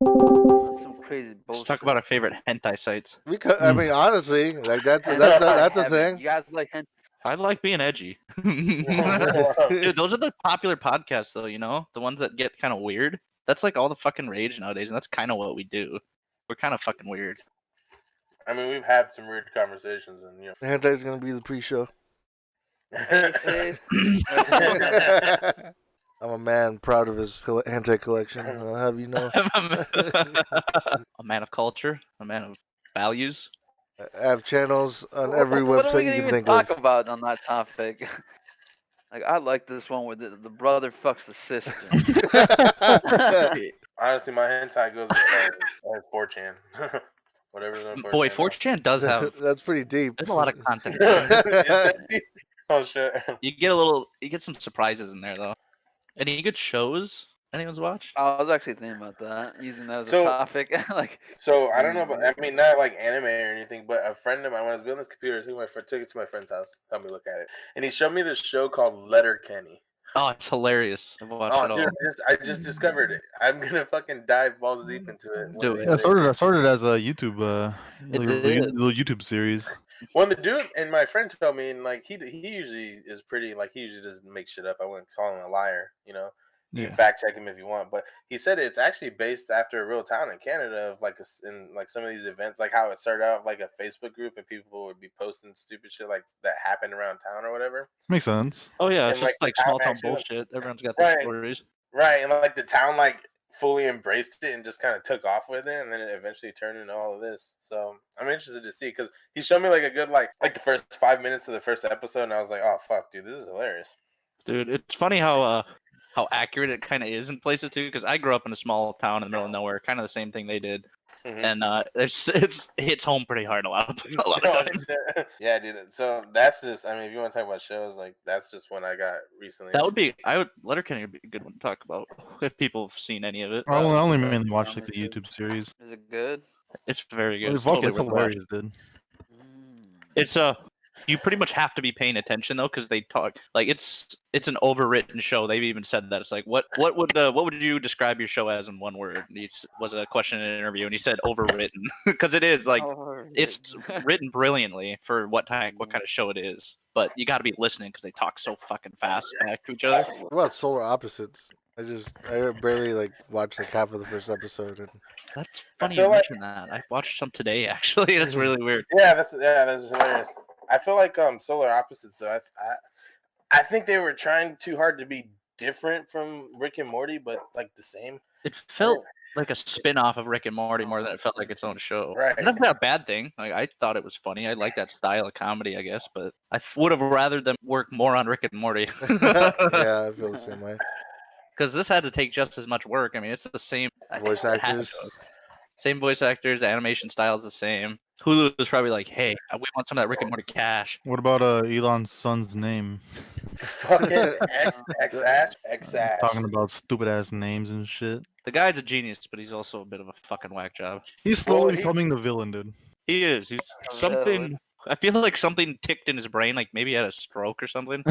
That's some crazy Let's bullshit. talk about our favorite hentai sites. I mean, honestly, like that's a Heaven. thing. You guys like hentai? I like being edgy. Dude, those are the popular podcasts, though, you know? The ones that get kind of weird. That's like all the fucking rage nowadays, and that's kind of what we do. We're kind of fucking weird. I mean, we've had some weird conversations, and you Hentai's gonna be the pre-show. Anyways, I'm a man proud of his hentai collection. I'll have you know. A man of culture, a man of values. I have channels on every what are we website you gonna can even think talk of. about on that topic? Like, I like this one where the brother fucks the sister. honestly, my hentai goes as 4chan. Whatever's on 4chan. Boy, 4chan does have That's pretty deep. there's a lot of content. Oh shit! You get some surprises in there though. Any good shows anyone's watched? I was actually thinking about that, using that as a So- topic. Like, So I don't know, but I mean not like anime or anything. But a friend of mine, when I was building this computer, took it to my friend's house, helped me look at it, and he showed me this show called Letterkenny. Oh, it's hilarious. I've watched it all. Dude, I just discovered it. I'm gonna fucking dive balls deep into it. Do it. Yeah, I started as a YouTube, It like did. little YouTube series. Well, the dude and my friend told me, and like he usually is pretty, like he usually doesn't make shit up. I wouldn't call him a liar, you know. You can fact check him if you want, but he said it's actually based after a real town in Canada of like in like some of these events, like how it started out like a Facebook group and people would be posting stupid shit like that happened around town or whatever. Makes sense. Oh yeah, And, it's just like, like small the town actual- bullshit. Everyone's got their Right. stories. Right, and like the town like fully embraced it and just kind of took off with it, and then it eventually turned into all of this. So I'm interested to see because he showed me like a good like the first 5 minutes of the first episode, and I was like, oh fuck, dude, this is hilarious. Dude, it's funny how accurate it kind of is in places too. Because I grew up in a small town in the middle of nowhere, kind of the same thing they did, Mhm. and it hits home pretty hard a lot of times. Yeah, dude. So that's just. I mean, if you want to talk about shows, like that's just one I got recently. Letterkenny would be a good one to talk about if people have seen any of it. I only mainly watch like the YouTube series. is it good? It's very good. Well, It's fuck, totally it's worth watching. hilarious, dude. It's you pretty much have to be paying attention though, because they talk like it's an overwritten show. They've even said that it's like what would you describe your show as in one word? Was a question in an interview, and he said overwritten because it is like it's written brilliantly for what kind of show it is. But you got to be listening because they talk so fucking fast back to each other. What about Solar Opposites? I barely like watched like half of the first episode. And That's funny feel you like- mentioned that. I watched some today actually. That's really weird. Yeah, that's hilarious. I feel like Solar Opposites though. I think they were trying too hard to be different from Rick and Morty, but like the same. It felt like a spin-off of Rick and Morty more than it felt like its own show. Right. And that's not a bad thing. Like I thought it was funny. I like that style of comedy, I guess, but I would have rather them work more on Rick and Morty. yeah, I feel the same way. Because this had to take just as much work. I mean, it's the same Voice it had actors. to. Same voice actors, animation style is the same. Hulu was probably like, hey, we want some of that Rick and Morty cash. What about Elon's son's name? Fucking X Ash. Talking about stupid ass names and shit. The guy's a genius, but he's also a bit of a fucking whack job. He's slowly becoming the villain, dude. He is. He's something. I feel like something ticked in his brain, like maybe he had a stroke or something.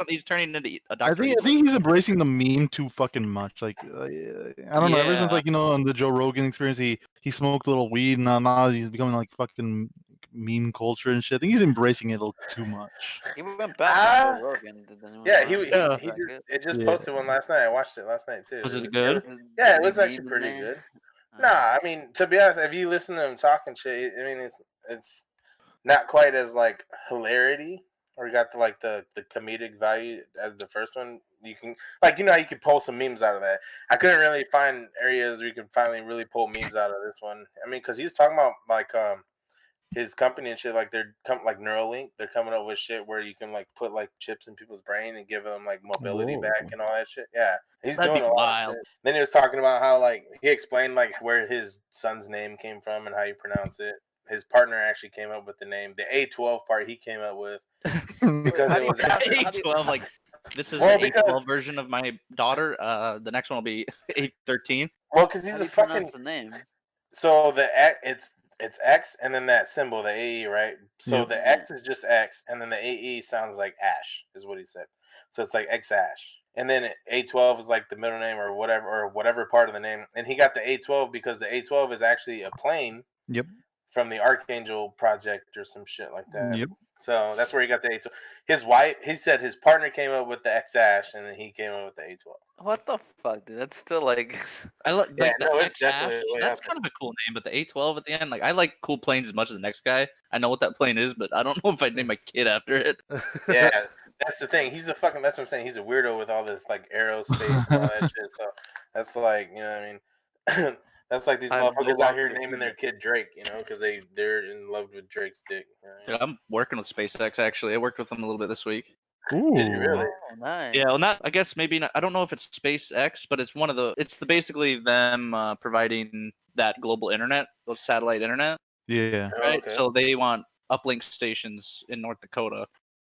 He's turning into a I doctor. think he's embracing the meme too fucking much. Like I don't know. Ever since like on the Joe Rogan experience, he smoked a little weed, and now he's becoming like fucking meme culture and shit. I think he's embracing it a little too much. He went back to Rogan. Yeah, it just posted one last night. I watched it last night too. Was it good? Yeah, it was actually pretty good. Nah, I mean, to be honest, if you listen to him talking shit, I mean, it's not quite as like hilarity, or you got the comedic value as the first one. You can how you could pull some memes out of that. I couldn't really find areas where you can finally really pull memes out of this one. I mean, because he's talking about like his company and shit, like like Neuralink, they're coming up with shit where you can like put like chips in people's brain and give them like mobility back and all that shit. Yeah, he's doing a lot of shit. Then he was talking about how like he explained like where his son's name came from and how you pronounce it. His partner actually came up with the name. The A12 part he came up with because it was A12. Like this is the A12 version of my daughter. The next one will be A13. Well, because he's a fucking name. So it's X and then that symbol, the AE, right? So the X is just X, and then the AE sounds like Ash, is what he said. So it's like X Ash. and then A12 is like the middle name or whatever part of the name. And he got the A12 because the A12 is actually a plane Yep. from the Archangel project or some shit like that. Yep. So that's where he got the A12. His wife, he said his partner came up with the X-Ash, and then he came up with the A12. What the fuck, dude? That's still like. I like Yeah, the no, it's X-Ash. definitely way That's up kind of a cool name, but the A12 at the end, like I like cool planes as much as the next guy. I know what that plane is, but I don't know if I'd name my kid after it. Yeah, that's the thing. He's a fucking. That's what I'm saying. He's a weirdo with all this like aerospace and all that shit. So that's like, you know what I mean. That's like these I'm no motherfuckers out here longer naming their kid Drake, you know, because they're in love with Drake's dick. You know what I Dude, I'm working with SpaceX actually. I worked with them a little bit this week. Ooh. Did you really? Oh, nice. Yeah, well, not. I guess maybe not. I don't know if it's SpaceX, but it's one of the. It's basically them providing that global internet, those satellite internet, Yeah. Oh, right? okay. So they want uplink stations in North Dakota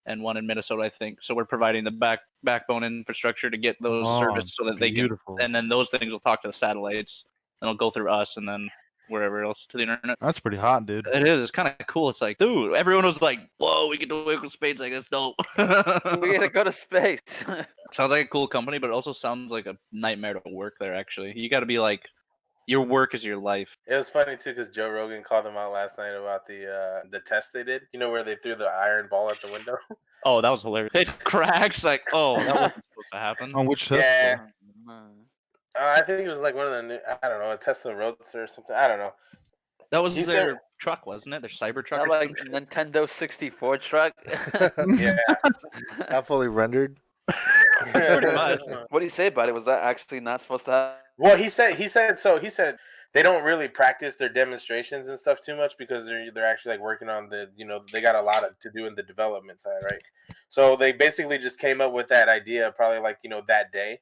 and one in Minnesota, I think. So we're providing the backbone infrastructure to get those Oh, service so that they can, beautiful. and then those things will talk to the satellites, and it'll go through us, and then wherever else to the internet. That's pretty hot, dude. It is. It's kind of cool. It's like, dude, everyone was like, "Whoa, we get to work with space. Like, that's dope." We gotta go to space. Sounds like a cool company, but it also sounds like a nightmare to work there. Actually, you got to be like, your work is your life. It was funny too because Joe Rogan called them out last night about the test they did. You know where they threw the iron ball at the window. Oh, that was hilarious. It cracks. Like, oh, that wasn't supposed to happen. On which Tesla? Yeah. Oh, I think it was like one of the new, I don't know, a Tesla Roadster or something. I don't know. That was He their said- truck, wasn't it? Their Cybertruck Not or like something. Nintendo 64 truck. Yeah. Not fully rendered. Pretty much. What do you say about it? Was that actually not supposed to happen? Well, he said they don't really practice their demonstrations and stuff too much because they're actually like working on they got a lot to do in the development side, right? So they basically just came up with that idea probably like that day,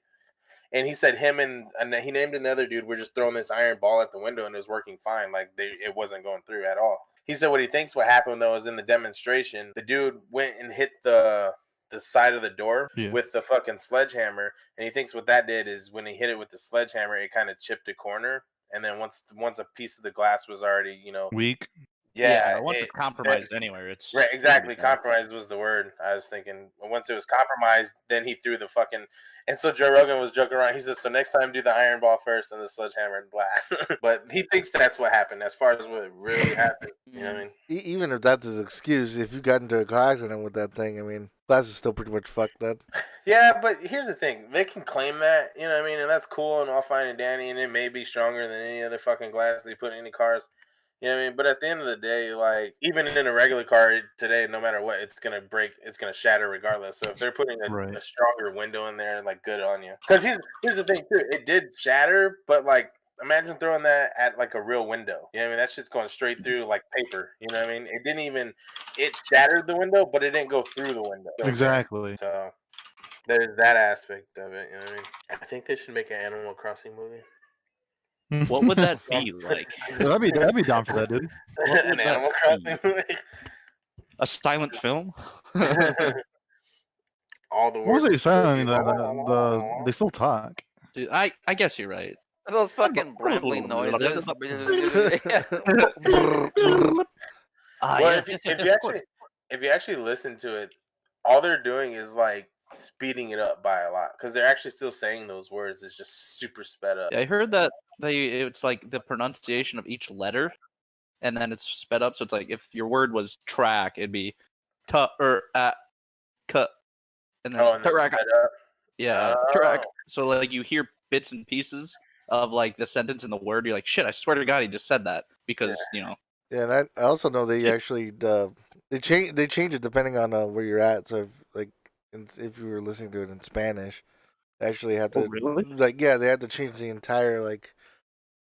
and he said him and he named another dude were just throwing this iron ball at the window and it was working fine, like it wasn't going through at all. He said what he thinks what happened though is in the demonstration the dude went and hit the side of the door with the fucking sledgehammer, and he thinks what that did is when he hit it with the sledgehammer it kind of chipped a corner, and then once a piece of the glass was already Weak. Once it's compromised anywhere, it's right, exactly, compromised was the word I was thinking. Once it was compromised, then he threw the fucking, and so Joe Rogan was joking around. He says, so next time do the iron ball first and the sledgehammer and blast. But he thinks that's what happened as far as what really happened. You know what I mean? Even if that's his excuse, if you got into a car accident with that thing, I mean, glass is still pretty much fucked up. Yeah, but here's the thing. They can claim that, you know what I mean? And that's cool and all fine and dandy, and it may be stronger than any other fucking glass they put in any cars. You know what I mean? But at the end of the day, like, even in a regular car today, no matter what, it's going to break, it's going to shatter regardless. So if they're putting a stronger window in there, like, good on you. Because here's the thing, too. It did shatter, but, like, imagine throwing that at, like, a real window. You know what I mean? That shit's going straight through, like, paper. You know what I mean? It shattered the window, but it didn't go through the window. Exactly. So there's that aspect of it. You know what I mean? I think they should make an Animal Crossing movie. What would that be like? That'd be down for that, dude. An Animal Crossing movie? A silent film? All the What was words. they saying? They still talk. Dude, I guess you're right. Those fucking brambling noises. Well, if you actually listen to it, all they're doing is like speeding it up by a lot because they're actually still saying those words. It's just super sped up. Yeah, I heard that it's like the pronunciation of each letter, and then it's sped up. So it's like if your word was track, it'd be cut, and then track. Sped up. Yeah, track. So like you hear bits and pieces of like the sentence and the word. You're like, shit! I swear to God, he just said that because Yeah, and I also know they actually they change it depending on where you're at. So if you were listening to it in Spanish, they actually have to they had to change the entire like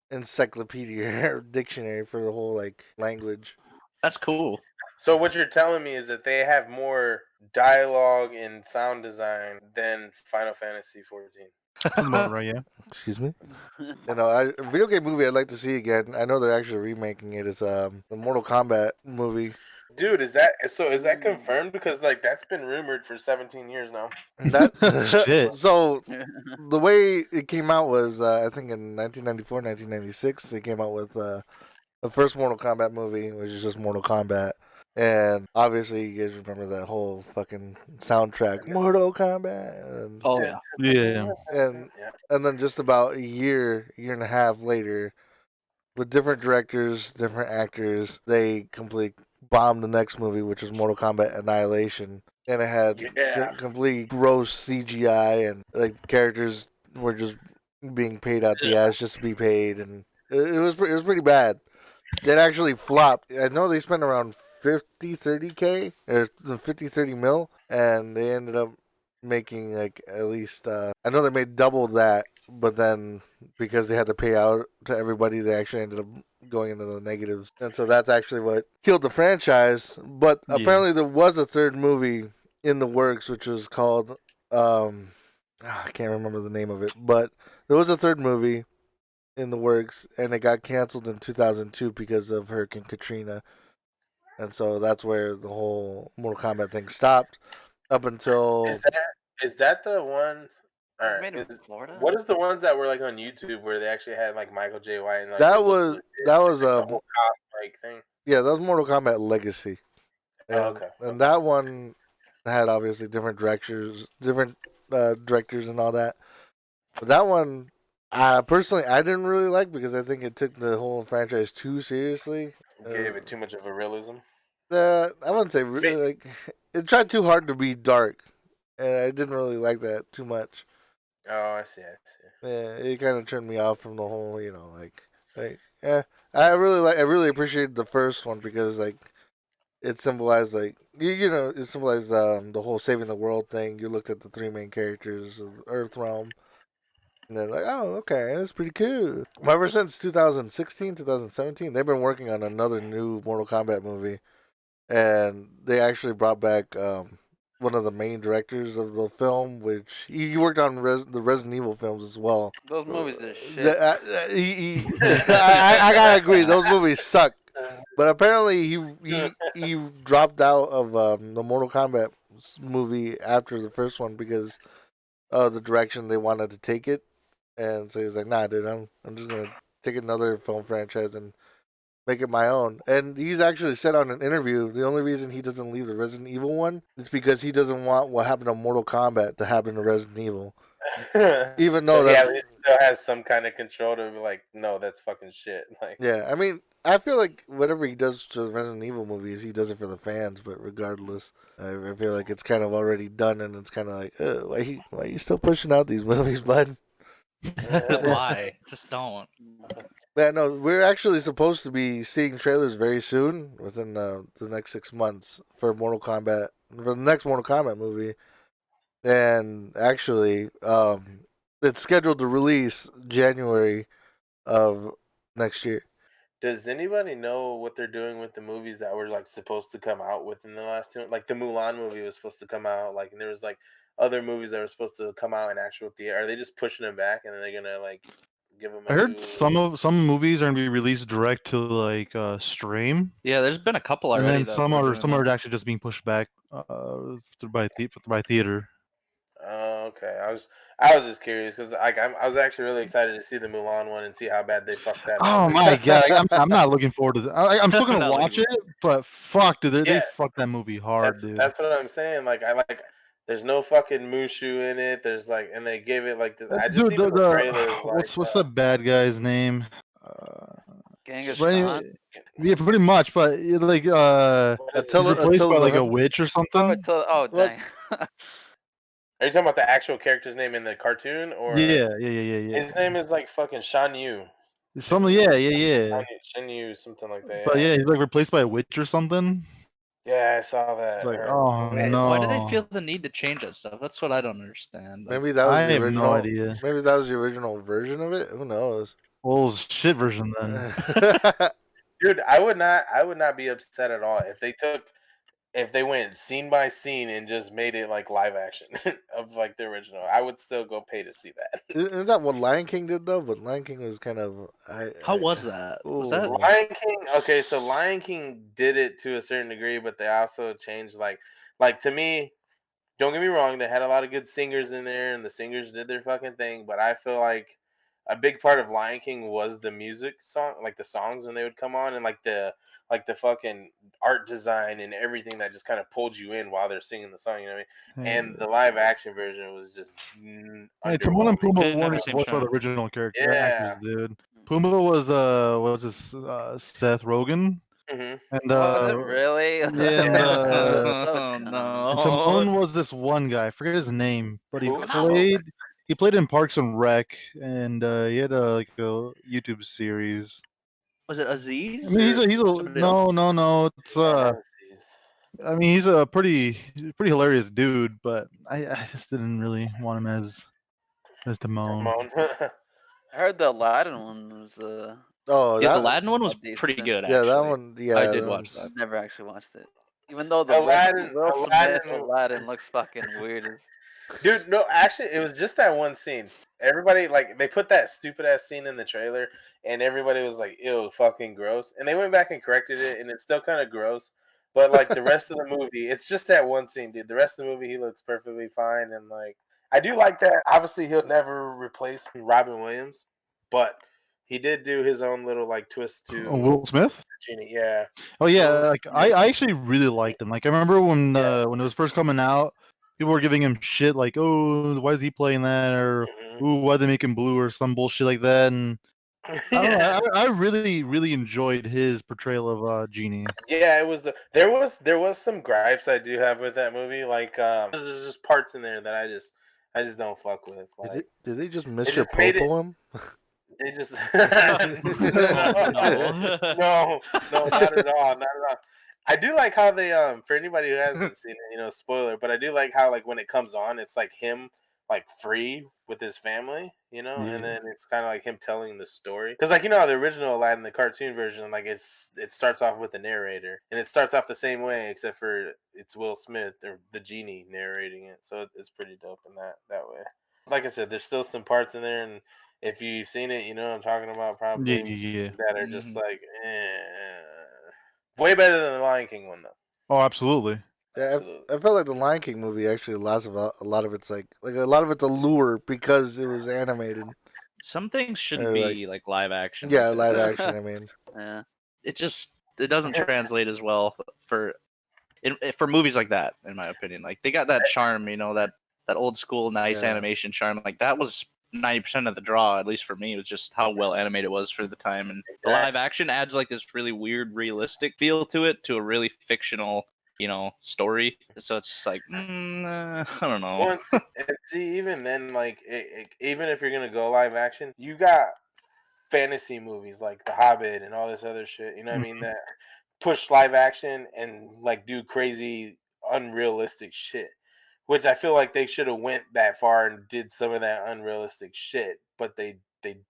encyclopedia or dictionary for the whole like language. That's cool. So what you're telling me is that they have more dialogue and sound design than Final Fantasy 14. Right, yeah. Excuse me. A video game movie I'd like to see again. I know they're actually remaking it. Is the Mortal Kombat movie. Dude, is that confirmed? Because like that's been rumored for 17 years now. Shit. So the way it came out was I think in 1994, 1996 they came out with the first Mortal Kombat movie, which is just Mortal Kombat. And obviously, you guys remember that whole fucking soundtrack, Mortal Kombat. And, Oh yeah. Yeah. and then just about a year and a half later, with different directors, different actors, they completely bombed the next movie, which was Mortal Kombat Annihilation. And it had complete gross CGI, and like characters were just being paid out the ass just to be paid, and it was pretty bad. It actually flopped. I know they spent around 30K or 30 mil, and they ended up making like at least I know they made double that, but then because they had to pay out to everybody, they actually ended up going into the negatives, and so that's actually what killed the franchise. But apparently there was a third movie in the works, which was called I can't remember the name of it, but there was a third movie in the works, and it got canceled in 2002 because of Hurricane Katrina, and so that's where the whole Mortal Kombat thing stopped. Up until is that the one? All right, Made in Florida? what is the ones that were like on YouTube where they actually had like Michael J. White and like that was the whole cop like thing? yeah, that was Mortal Kombat Legacy, and, and that one had obviously different directors and all that. But that one, personally, I didn't really like because I think it took the whole franchise too seriously. Gave it too much of a realism. I wouldn't say like it tried too hard to be dark, and I didn't really like that too much. Oh, I see. Yeah, it kind of turned me off from the whole, yeah. I really appreciated the first one because like it symbolized like it symbolized the whole saving the world thing. You looked at the three main characters of Earth Realm, and they're like, oh, okay, that's pretty cool. But ever since 2016, 2017, they've been working on another new Mortal Kombat movie, and they actually brought back one of the main directors of the film, which he worked on the Resident Evil films as well. Those movies are shit. I gotta agree, those movies suck. But apparently he dropped out of the Mortal Kombat movie after the first one because of the direction they wanted to take it, and so he was like, "Nah, dude, I'm just gonna take another film franchise and make it my own." And he's actually said on an interview the only reason he doesn't leave the Resident Evil one is because he doesn't want what happened to Mortal Kombat to happen to Resident Evil. Even though he at least still has some kind of control to be like, no, that's fucking shit. Like, yeah, I mean, I feel like whatever he does to the Resident Evil movies, he does it for the fans. But regardless, I feel like it's kind of already done, and it's kind of like, why are you still pushing out these movies, bud? Why? Just don't. Yeah, no, we're actually supposed to be seeing trailers very soon, within the next 6 months for the next Mortal Kombat movie, and actually, it's scheduled to release January of next year. Does anybody know what they're doing with the movies that were like supposed to come out within the last 2? Like the Mulan movie was supposed to come out, like, and there was like other movies that were supposed to come out in actual theater. Are they just pushing them back and then they're gonna like give them? I heard some movies are gonna be released direct to like stream. Yeah, there's been a couple already. And then some are actually just being pushed back by theater. Oh, okay. I was just curious because I was actually really excited to see the Mulan one and see how bad they fucked that up. Oh my god, I'm not looking forward to that. I'm still gonna watch it, but fuck, dude, they fucked that movie hard, dude. That's what I'm saying. Like there's no fucking Mushu in it. There's like, and they gave it like this. I just see the trailers. What's the bad guy's name? Genghis Khan? Yeah, pretty much. But like, it's replaced by like a witch or something. Dang. Are you talking about the actual character's name in the cartoon, or yeah? His name is like fucking Shan Yu. Something, yeah. Shan Yu, something like that. But yeah, he's like replaced by a witch or something. Yeah, I saw that. It's like, oh no! Why do they feel the need to change that stuff? That's what I don't understand. Maybe that was I the have original. no idea. Maybe that was the original version of it. Who knows? Well, shit version then. Dude, I would not be upset at all if they went scene by scene and just made it like live action of like the original. I would still go pay to see that. Isn't that what Lion King did though? But Lion King was kind of. How was that? Was that Lion King? Okay, so Lion King did it to a certain degree, but they also changed like to me. Don't get me wrong, they had a lot of good singers in there, and the singers did their fucking thing. But I feel like a big part of Lion King was the music song, like the songs when they would come on, and like the fucking art design and everything that just kind of pulled you in while they're singing the song. You know what I mean? And the live action version was just Hey, Timon and underwhelming. Pumbaa Didn't have weren't the even same voiced by the charm. original character Yeah. actors, dude. Pumbaa was Seth Rogen, hmm and Was it really? yeah, and Yeah. So Oh dumb. and Timon no! was this one guy. I forget his name, but Who? he played in Parks and Rec, and he had like a YouTube series. Was it Aziz? I mean, Or he's a somebody else? no. It's I mean, he's a pretty hilarious dude, but I just didn't really want him as Timon. Timon. I heard the Aladdin one was Oh, Yeah, the that Aladdin one was decent. pretty good. yeah, Actually, that one. Yeah, I did that watch one's- that. I've never actually watched it. Even though the Aladdin, Will Smith Aladdin, Aladdin looks fucking weird as. dude. No, actually, it was just that one scene. Everybody like they put that stupid ass scene in the trailer, and everybody was like, "Ew, fucking gross." And they went back and corrected it, and it's still kind of gross. But like the rest of the movie, it's just that one scene, dude. The rest of the movie, he looks perfectly fine, and like I do like that. Obviously, he'll never replace Robin Williams, but he did do his own little like twist to Will Smith. Genie. Yeah, Oh yeah, Will like I actually really liked him. Like I remember when it was first coming out, people were giving him shit like, "Oh, why is he playing that?" or "Ooh, why they make him blue?" or some bullshit like that. And I don't know. I really enjoyed his portrayal of Genie. Yeah, it was. There was some gripes I do have with that movie. Like, there's just parts in there that I just don't fuck with. Like, did they just they Mr. just made it. Popo him? They just No. no, not at all, not at all. I do like how they for anybody who hasn't seen it, spoiler, but I do like how like when it comes on, it's like him like free with his family, and then it's kind of like him telling the story. Because like how the original Aladdin, the cartoon version, like it starts off with the narrator, and it starts off the same way except for it's Will Smith or the genie narrating it, so it's pretty dope in that way. Like I said, there's still some parts in there, and if you've seen it, you know what I'm talking about probably Yeah. that are just like way better than the Lion King one though. Oh, absolutely. Yeah, Absolutely. I felt like the Lion King movie actually lost a lot of its like a lot of its allure because it was animated. Some things shouldn't be like live action. Yeah, like live that. action. I mean, Yeah. It doesn't translate as well for movies like that, in my opinion. Like they got that charm, that old school nice animation charm. Like that was 90% of the draw, at least for me. It was just how well animated it was for the time, and the live action adds like this really weird, realistic feel to it, to a really fictional, story. So it's just like, I don't know. Well, and see, even then, like, even if you're gonna go live action, you got fantasy movies like The Hobbit and all this other shit. You know what I mean? That push live action and like do crazy, unrealistic shit. Which I feel like they should have went that far and did some of that unrealistic shit, but they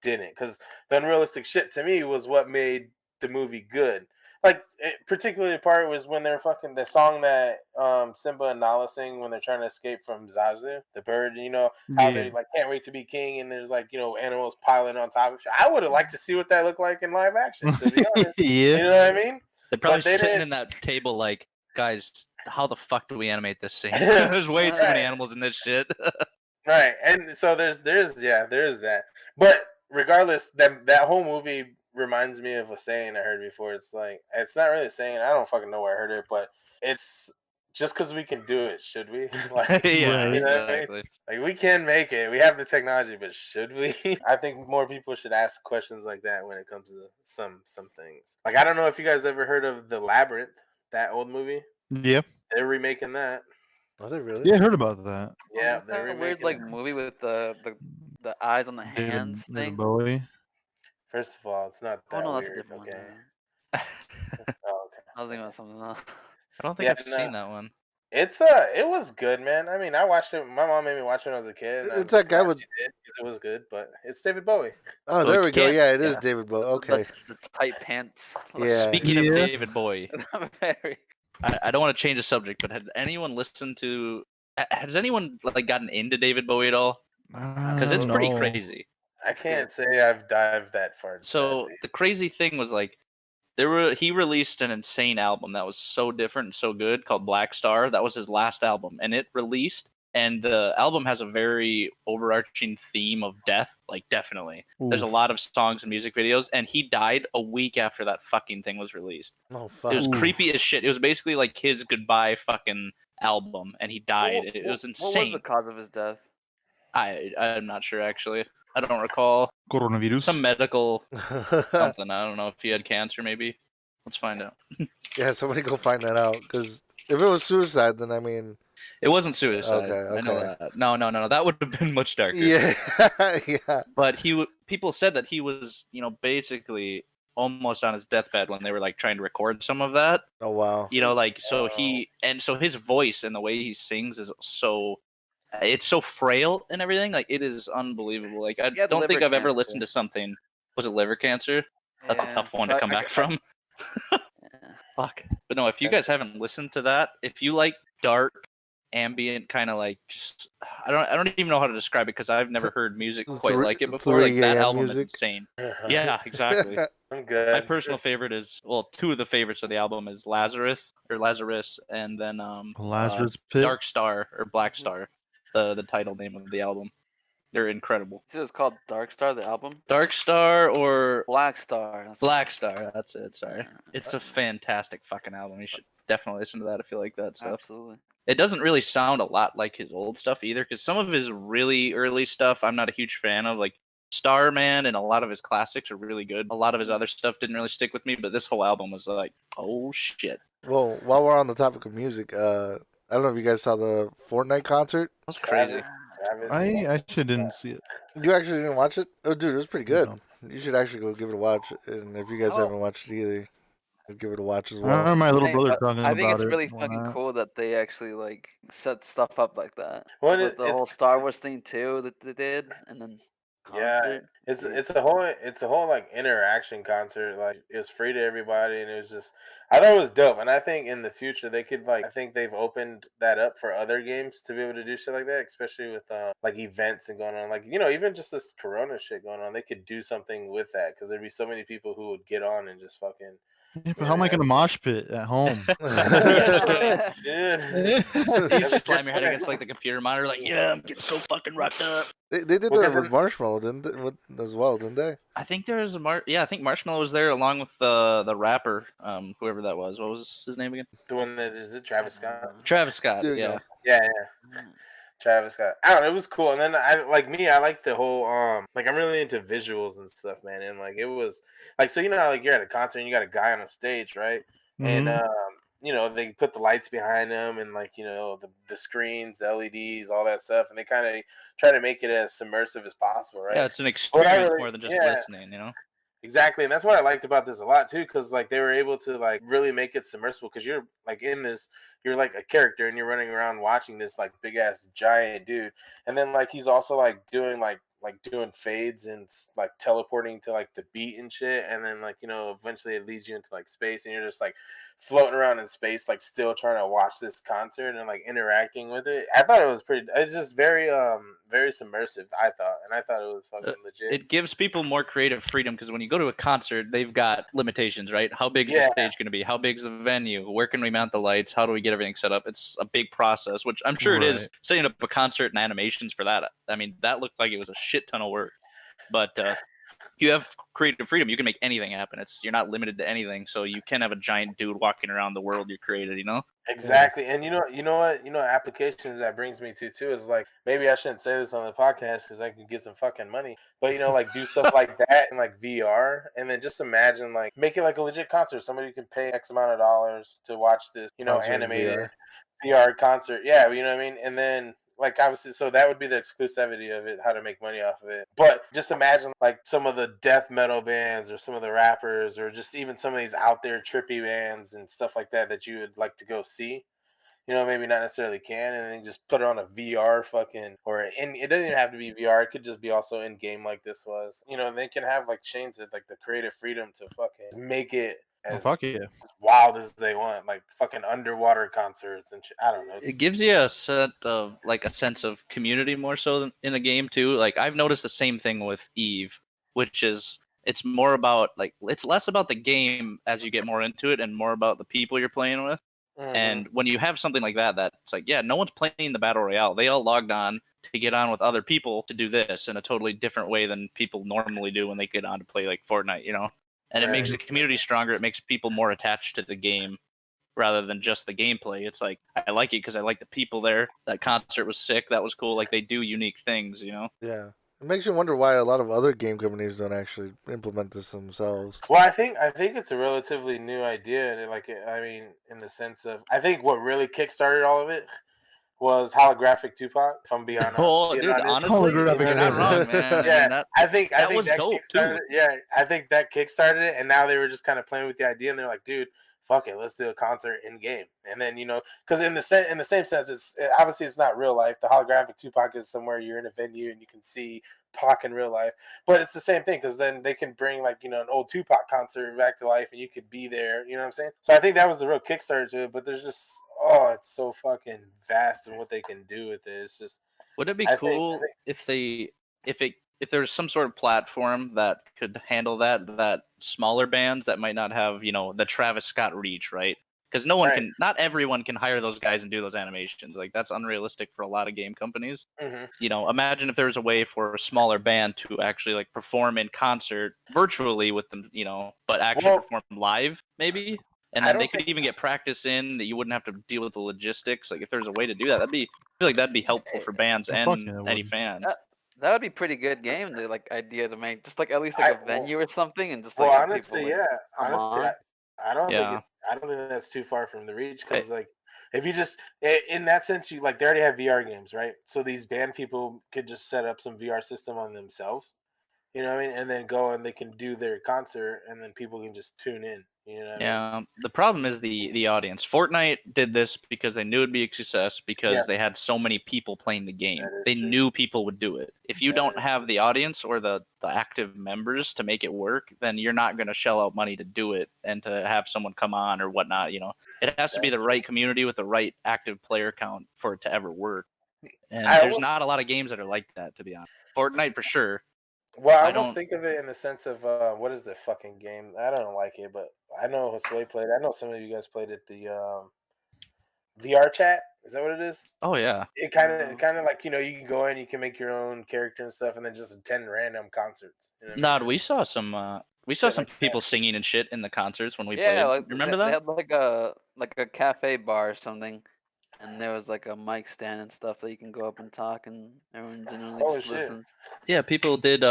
didn't, because the unrealistic shit to me was what made the movie good. Like, particularly the part was when they're fucking the song that Simba and Nala sing when they're trying to escape from Zazu, the bird. How they like can't wait to be king, and there's like animals piling on top of shit. I would have liked to see what that looked like in live action. To be honest, Yeah. you know what I mean? They're probably But they sitting didn't- in that table like, guys, how the fuck do we animate this scene? There's way too many animals in this shit. Right, and so there's that. But regardless, that whole movie reminds me of a saying I heard before. It's like, it's not really a saying. I don't fucking know where I heard it, but it's just because we can do it, should we? Like, Yeah, Right. you know what I mean? exactly. Like, we can make it. We have the technology, but should we? I think more people should ask questions like that when it comes to some things. Like, I don't know if you guys ever heard of The Labyrinth, that old movie. Yeah. They're remaking that. are they really? Yeah, I heard about that. Yeah, Isn't they're that a weird remaking like it. movie with the eyes on the hands David thing? Bowie. First of all, it's not Oh that no, that's a weird. different Okay. one. Oh, okay. I was thinking about something else. I don't think Yeah, I've seen that one. it was good, man. I mean, I watched it. My mom made me watch it when I was a kid. And I It's was that guy glad with- she did, because it was good. But it's David Bowie. Oh, So there we we go. can't- Yeah, it is yeah. David Bowie. Okay. The tight pants. Yeah. Speaking of Yeah. David Bowie, Very. I don't want to change the subject, but has anyone like gotten into David Bowie at all? Because it's pretty No. crazy. I can't say I've dived that far. So the crazy thing was like he released an insane album that was so different and so good called Black Star. That was his last album, and it released And the album has a very overarching theme of death, like definitely. There's a lot of songs and music videos, and he died a week after that fucking thing was released. Oh fuck! It was creepy as shit. It was basically like his goodbye fucking album, and he died. It was insane. What was the cause of his death? I'm not sure actually. I don't recall. Coronavirus. Some medical something. I don't know if he had cancer maybe. Let's find out. Yeah, somebody go find that out. Because if it was suicide, then I mean, It wasn't suicide. Okay, I know okay. that. No. That would have been much darker. yeah, yeah. But people said that he was, basically almost on his deathbed when they were like trying to record some of that. Oh wow. Like so his voice and the way he sings is it's so frail and everything. Like it is unbelievable. Like I don't think I've ever listened to something. Was it liver cancer? That's a tough one to come back from. Fuck. But no, if you guys haven't listened to that, if you like dark, ambient kind of like just I don't even know how to describe it because I've never heard music quite like it before. Like that album music. is insane. Yeah, exactly. I'm good. My personal favorite is two of the favorites of the album is Lazarus, and then Lazarus Pit. Dark Star or Black Star, the title name of the album. They're incredible. It was called Dark Star, the album. Dark Star or Black Star. Black Star. That's it. Sorry, it's a fantastic fucking album. You should definitely listen to that if you like that stuff. Absolutely. It doesn't really sound a lot like his old stuff either, because some of his really early stuff I'm not a huge fan of, like Starman and a lot of his classics are really good. A lot of his other stuff didn't really stick with me, but this whole album was like, oh shit. Well, while we're on the topic of music, I don't know if you guys saw the Fortnite concert. That's crazy. I actually didn't see it. You actually didn't watch it? Oh, dude, it was pretty good. No. You should actually go give it a watch. And if you guys haven't watched it either, give it a watch as I well. remember my little brother But talking I about think it's it. really when fucking I- cool that they actually like set stuff up like that. Well, With the whole Star Wars thing too that they did, and then concert. it's a whole like interaction concert. Like it was free to everybody, and it was just I thought it was dope. And I think in the future they could I think they've opened that up for other games to be able to do shit like that, especially with like events and going on. Like even just this Corona shit going on, they could do something with that because there'd be so many people who would get on and just fucking. Yeah, but how am I going to mosh pit at home? You just slam your head against like the computer monitor, like, yeah, I'm getting so fucking rocked up. They did that with Marshmallow, didn't they? As well, didn't they? I think there was I think Marshmallow was there along with the rapper, whoever that was. What was his name again? The one that is it Travis Scott? Travis Scott. There you Yeah. go. Yeah. Travis Scott. I don't know, it was cool. And then I like the whole like I'm really into visuals and stuff, man. And like it was like so how, like you're at a concert and you got a guy on a stage, right? And they put the lights behind them and like the screens, the LEDs, all that stuff, and they kind of try to make it as submersive as possible, right? Yeah, it's an experience more than just listening, Exactly, and that's what I liked about this a lot too, because like they were able to like really make it submersible, because you're like in this, you're like a character and you're running around watching this like big ass giant dude, and then like he's also like doing doing fades and like teleporting to like the beat and shit, and then like eventually it leads you into like space, and you're just like floating around in space, like still trying to watch this concert and like interacting with it. I thought it was it's just very very submersive, I thought, and I thought it was fucking legit. It gives people more creative freedom, because when you go to a concert, they've got limitations, right? How big is the stage going to be? How big is the venue? Where can we mount the lights? How do we get everything set up? It's a big process, which I'm sure it is. Setting up a concert and animations for that, I mean, that looked like it was a shit ton of work. But you have creative freedom. You can make anything happen. You're not limited to anything, so you can have a giant dude walking around the world you created. Exactly, and you know what applications that brings me to too is like, maybe I shouldn't say this on the podcast because I could get some fucking money, but like do stuff like that in like VR, and then just imagine like make it like a legit concert. Somebody can pay X amount of dollars to watch this animated VR concert. Yeah, you know what I mean, and then. Like obviously, so that would be the exclusivity of it, how to make money off of it. But just imagine like some of the death metal bands or some of the rappers or just even some of these out there trippy bands and stuff like that you would like to go see. Maybe not necessarily can, and then just put it on a VR it doesn't even have to be VR. It could just be also in game like this was. They can have like chains that like the creative freedom to fucking make it as wild as they want, like fucking underwater concerts and shit. I don't know. It gives you a sense of community more so than in the game too. Like I've noticed the same thing with Eve, which is it's more about it's less about the game as you get more into it and more about the people you're playing with. And when you have something like that, it's like, yeah, no one's playing the battle royale. They all logged on to get on with other people to do this in a totally different way than people normally do when they get on to play like Fortnite, you know? And it makes the community stronger. It makes people more attached to the game rather than just the gameplay. It's like, I like it because I like the people there. That concert was sick. That was cool. Like, they do unique things, you know? Yeah. It makes you wonder why a lot of other game companies don't actually implement this themselves. Well, I think it's a relatively new idea. And I mean, in the sense of, I think what really kickstarted all of it was holographic Tupac. If I'm being honest, dude, honestly, you're not wrong, man. Yeah, I think that was dope too. Yeah, I think that kickstarted it, and now they were just kind of playing with the idea, and they're like, dude, fuck it, let's do a concert in game. And then, you know, because in the same sense, obviously it's not real life. The holographic Tupac is somewhere you're in a venue and you can see Pac in real life, but it's the same thing because then they can bring, like, you know, an old Tupac concert back to life and you could be there. You know what I'm saying? So I think that was the real Kickstarter to it. But there's just, it's so fucking vast and what they can do with it. It's just. Would it be cool if there was some sort of platform that could handle that smaller bands that might not have, you know, the Travis Scott reach, right? Because not everyone can hire those guys and do those animations. Like, that's unrealistic for a lot of game companies. You know, imagine if there was a way for a smaller band to actually like perform in concert virtually with them, you know, but actually perform live, maybe. And then they could even get practice in that you wouldn't have to deal with the logistics. Like, if there's a way to do that, I feel like that'd be helpful for bands and any fans. That would be a pretty good game. The like idea to make just like at least like a venue or something, and just like well, have honestly, people, like, honestly, I don't think that's too far from the reach because like if you just in that sense you like they already have VR games, right? So these band people could just set up some VR system on themselves. You know what I mean? And then go and they can do their concert and then people can just tune in. You know what I mean? The problem is the audience. Fortnite did this because they knew it'd be a success because they had so many people playing the game. They knew people would do it. If you don't have the audience or the active members to make it work, then you're not going to shell out money to do it and to have someone come on or whatnot. You know, it has to be the right community with the right active player count for it to ever work. And there's not a lot of games that are like that, to be honest. Fortnite for sure. Well, I almost think of it in the sense of what is the fucking game? I don't like it, but I know Josue played. I know some of you guys played it. The VR chat, is that what it is? Oh yeah. It kind of like, you know, you can go in, you can make your own character and stuff, and then just attend random concerts. You know what I mean? We saw some people singing and shit in the concerts when we played. like, Remember they that? had like a cafe bar or something. And there was like a mic stand and stuff that you can go up and talk, and everyone generally just listens. Yeah, people did.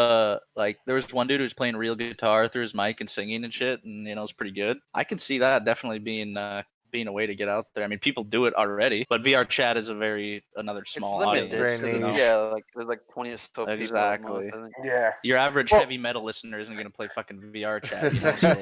Like there was one dude who was playing real guitar through his mic and singing and shit, and you know, it's pretty good. I can see that definitely being a way to get out there. I mean, people do it already, but VR chat is another small audience. You know? Yeah, like there's like 20 or so exactly. people. Almost, yeah, your average heavy metal listener isn't going to play fucking VR chat. You know, so.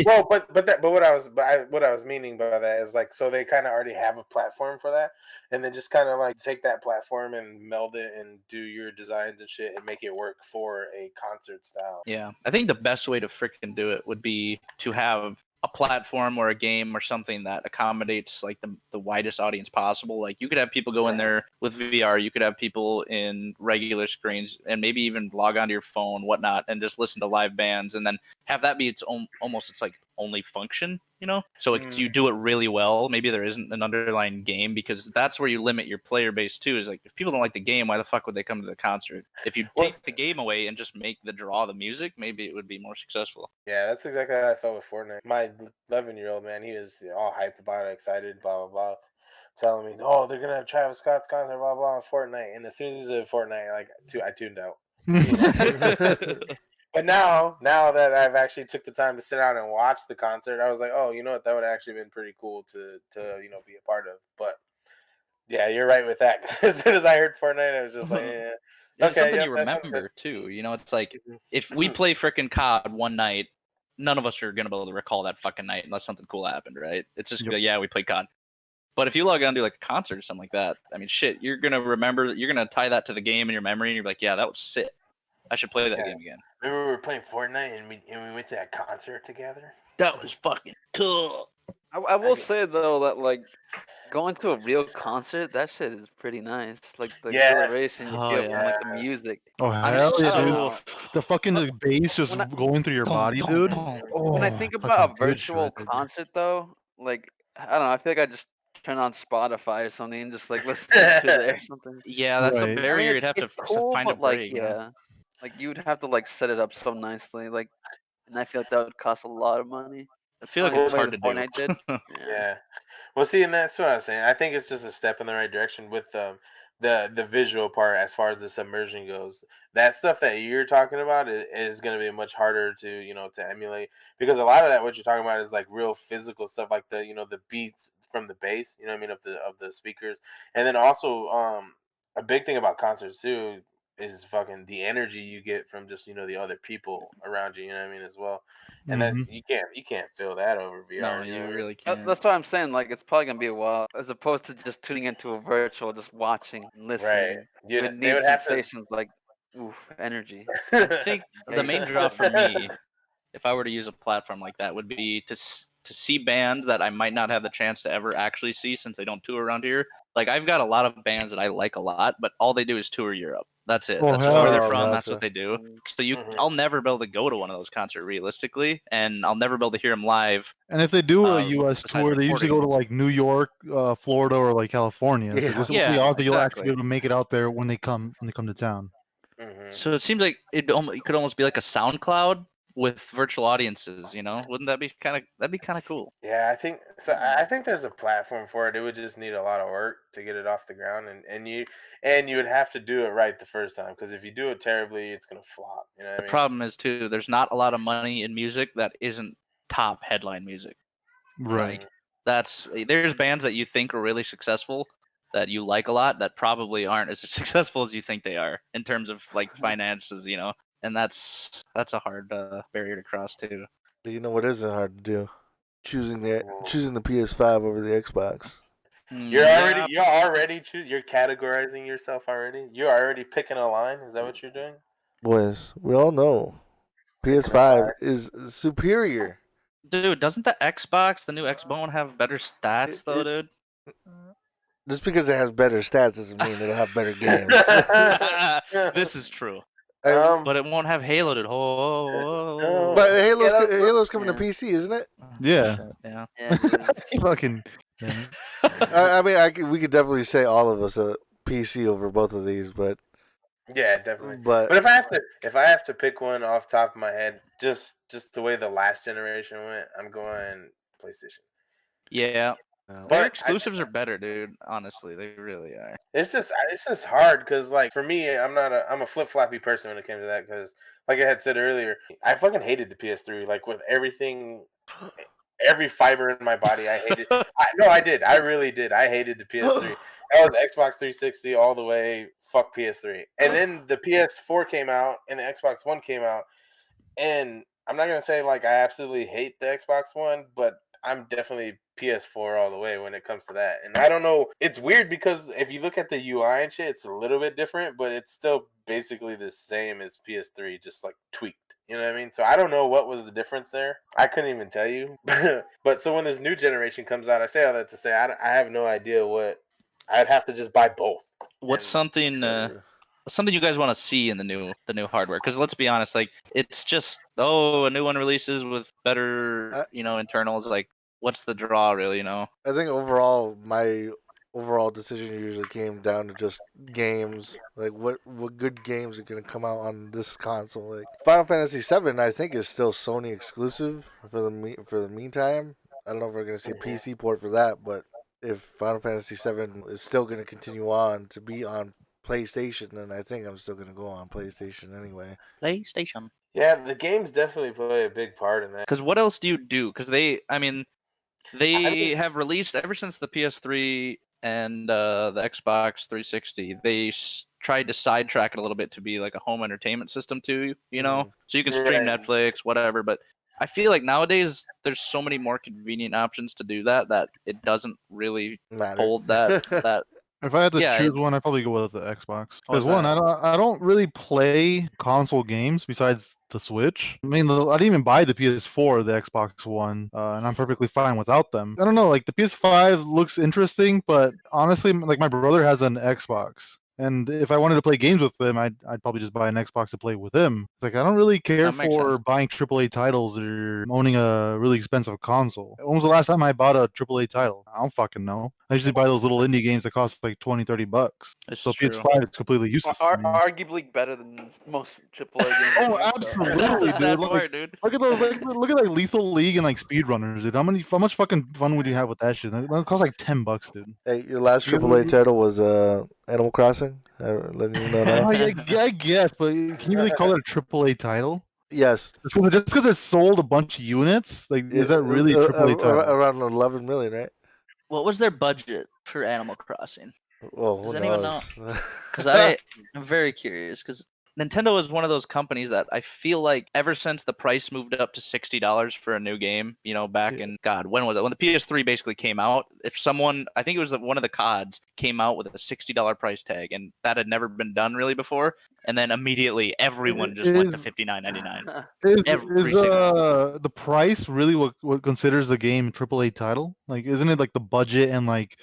Well, but what I was meaning by that is like, so they kind of already have a platform for that, and then just kind of like take that platform and meld it and do your designs and shit and make it work for a concert style. Yeah, I think the best way to freaking do it would be to have a platform or a game or something that accommodates like the widest audience possible. Like you could have people go in there with VR, you could have people in regular screens, and maybe even log onto your phone, whatnot, and just listen to live bands, and then have that be its own, almost it's like only function, you know? So you do it really well. Maybe there isn't an underlying game, because that's where you limit your player base too, is like if people don't like the game, why the fuck would they come to the concert? If you take the game away and just make the draw the music, maybe it would be more successful. Yeah, that's exactly how I felt with Fortnite. My 11-year-old man, he was all hyped about it, excited, blah blah blah, telling me, "Oh, they're gonna have Travis Scott's concert, blah blah, on Fortnite." And as soon as he said Fortnite, I tuned out. But now that I've actually took the time to sit down and watch the concert, I was like, oh, you know what? That would have actually been pretty cool to you know, be a part of. But yeah, you're right with that. As soon as I heard Fortnite, I was just like, yeah. It's something you remember too. You know, it's like if we play frickin' COD one night, none of us are gonna be able to recall that fucking night unless something cool happened, right? It's just like, yeah, we played COD. But if you log on to like a concert or something like that, I mean, shit, you're gonna remember. You're gonna tie that to the game in your memory, and you're like, yeah, that was sick. I should play that game again. Remember we were playing Fortnite and we went to that concert together? That was fucking cool. I will say though that like going to a real concert, that shit is pretty nice. Like the exhilaration you feel from like the music. Oh hell yeah, dude! The fucking bass just going through your body, dude. When I think about a virtual concert though, like I don't know, I feel like I just turn on Spotify or something and just like listen to there or something. Yeah, that's a Right. barrier. You'd It's have to cool, find a but like break. You know? like you'd have to like set it up so nicely, like, and I feel like that would cost a lot of money. I feel I like mean, the it's way hard the to do. Fortnite did. Yeah. Yeah. Well, see, and that's what I was saying. I think it's just a step in the right direction with the visual part as far as the submersion goes. That stuff that you're talking about is going to be much harder to to emulate, because a lot of that what you're talking about is like real physical stuff, like the beats from the bass, you know what I mean, of the speakers, and then also a big thing about concerts too is fucking the energy you get from just the other people around you, you know what I mean, as well. And that's Mhm. you can't feel that over No, VR. You know you what I mean? really can't. That's what I'm saying. Like, it's probably gonna be a while, as opposed to just tuning into a virtual, just watching and Right. listening. You Dude, would they need would have to. sensations like, oof, energy. I think the main draw for Yikes. me, if I were to use a platform like that, would be to see bands that I might not have the chance to ever actually see since they don't tour around here. Like I've got a lot of bands that I like a lot, but all they do is tour Europe. That's it. Oh, That's just where they're hell. from. That's Gotcha. what they do. Mm. So Mhm. I'll never be able to go to one of those concerts realistically, and I'll never be able to hear them live. And if they do a Uh, U.S. besides tour, they usually go to recordings. like New York, Florida, or like California. So Yeah. what's the Yeah, odds that you'll actually exactly. be able to make it out there when they come to town? Mhm. So it seems like it could almost be like a SoundCloud with virtual audiences. You know, wouldn't that be that'd be kind of cool? Yeah, I think so. I think there's a platform for it. It would just need a lot of work to get it off the ground, and you would have to do it right the first time, because if you do it terribly, it's gonna flop. You know what The I mean? problem is too, there's not a lot of money in music that isn't top headline music. Right. Like there's bands that you think are really successful that you like a lot that probably aren't as successful as you think they are in terms of like finances, you know. And that's a hard barrier to cross too. You know what isn't hard to do? Choosing Well, the PS5 over the Xbox. You're already Yeah, you're categorizing yourself already. You're already picking a line. Is that what you're doing? Boys, we all know Picking a PS5 side. is superior. dude, doesn't the Xbox, the new Xbone, have better stats though, It, dude? just because it has better stats doesn't mean it'll have better games. This is true, And- but it won't have Halo, dude. Oh, but Yeah, Halo's coming to yeah. PC, isn't it? Yeah. shit, yeah. Yeah, it is. Fucking. I mean, we could definitely say all of us PC over both of these, but Yeah, definitely. but But if I have to pick one off the top of my head, just the way the last generation went, I'm going PlayStation. Yeah, uh, their But exclusives are better, dude. Honestly, they really are. it's just hard, because like for me, I'm a flip floppy person when it came to that, because like I had said earlier, I fucking hated the PS3, like with everything, every fiber in my body. I hated. No, I did. I really did. I hated the PS3. That was Xbox 360 all the way. Fuck PS3. And then the PS4 came out and the Xbox One came out, and I'm not gonna say like I absolutely hate the Xbox One, but I'm definitely PS4 all the way when it comes to that. And I don't know, it's weird because if you look at the UI and shit, it's a little bit different, but it's still basically the same as PS3, just like tweaked. You know what I mean? So I don't know what was the difference there. I couldn't even tell you. But so when this new generation comes out, I say all that to say I have no idea what. I'd have to just buy both. What's And something you guys want to see in the new hardware? Because let's be honest, like it's just a new one releases with better internals. Like what's the draw really? You know? I think overall, my overall decision usually came down to just games. Like what good games are gonna come out on this console? Like Final Fantasy VII, I think is still Sony exclusive for the meantime. I don't know if we're gonna see a PC port for that, but if Final Fantasy VII is still gonna continue on to be on PlayStation, then I think I'm still gonna go on PlayStation anyway. PlayStation. yeah, the games definitely play a big part in that. Because what else do you do? Because they have released ever since the PS3 and the Xbox 360. They tried to sidetrack it a little bit to be like a home entertainment system too. You know, so you can stream Right. Netflix, whatever. But I feel like nowadays there's so many more convenient options to do that it doesn't really Matter. hold that. If I had to Yeah, choose one, I'd probably go with the Xbox. Why is Because one, that? I don't really play console games besides the Switch. I mean, I didn't even buy the PS4 or the Xbox One, and I'm perfectly fine without them. I don't know, like the PS5 looks interesting, but honestly, like my brother has an Xbox. And if I wanted to play games with him, I'd probably just buy an Xbox to play with him. Like I don't really care That makes for sense. buying AAA titles or owning a really expensive console. When was the last time I bought a AAA title? I don't fucking know. I usually buy those little indie games that cost like $20-$30. This So is true. PS5 is completely useless to me. Arguably better than most AAA games. Oh, I think, so. absolutely, That's the dude. sad Like, part, dude. look at those. Look at like Lethal League and like speedrunners, dude. How much fucking fun would you have with that shit? That costs like $10, dude. Hey, your last You AAA guys- title was Animal Crossing. Letting you know now. Oh yeah, I guess, but can you really call it a AAA title? Yes. Just because it sold a bunch of units, like is that really a AAA title? Around 11 million, right? What was their budget for Animal Crossing? Well, who Does anyone know? knows? Because I'm very curious. Because Nintendo is one of those companies that I feel like ever since the price moved up to $60 for a new game, back in God, when was it? When the PS3 basically came out, if someone, I think it was one of the CODs, came out with a $60 price tag, and that had never been done really before, and then immediately everyone just went to $59.99. Every single. The price really what considers the game a AAA title? Like, isn't it like the budget and like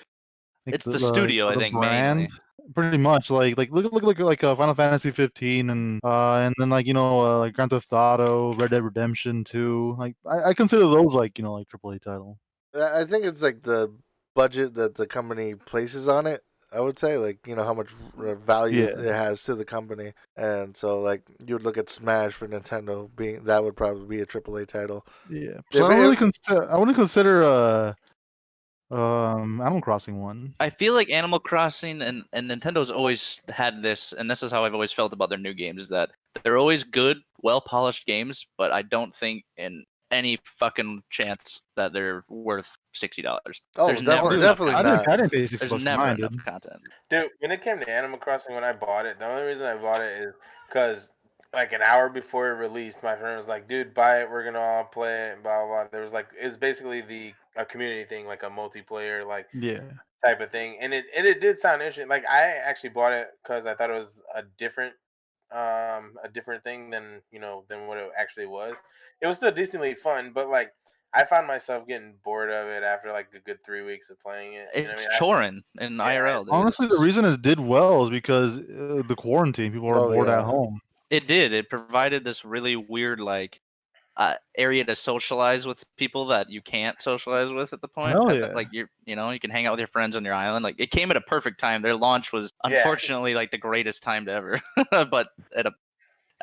It's the studio, I think, brand? mainly. Pretty much, like look like Final Fantasy 15 and then like like Grand Theft Auto, Red Dead Redemption 2. Like I consider those like like AAA title. I think it's like the budget that the company places on it. I would say like how much value it has to the company, and so like you would look at Smash for Nintendo being that would probably be a AAA title. Yeah, so I wouldn't consider Animal Crossing one. I feel like Animal Crossing and Nintendo's always had this, and this is how I've always felt about their new games, is that they're always good, well-polished games, but I don't think in any fucking chance that they're worth $60. Oh, There's definitely I not. didn't pay $60 There's for never mine, enough dude. content. Dude, when it came to Animal Crossing, when I bought it, the only reason I bought it is because like an hour before it released, my friend was like, "Dude, buy it. We're gonna all play it." And blah blah. There was like it's basically a community thing, like a multiplayer like type of thing, and it did sound interesting. Like I actually bought it because I thought it was a different thing than than what it actually was. It was still decently fun, but like I found myself getting bored of it after like a good 3 weeks of playing it. It's choring in IRL, dude. Honestly, the reason it did well is because the quarantine, people were bored at home. It did. It provided this really weird like area to socialize with people that you can't socialize with at the point. Like you can hang out with your friends on your island. Like it came at a perfect time. Their launch was unfortunately like the greatest time to ever, but at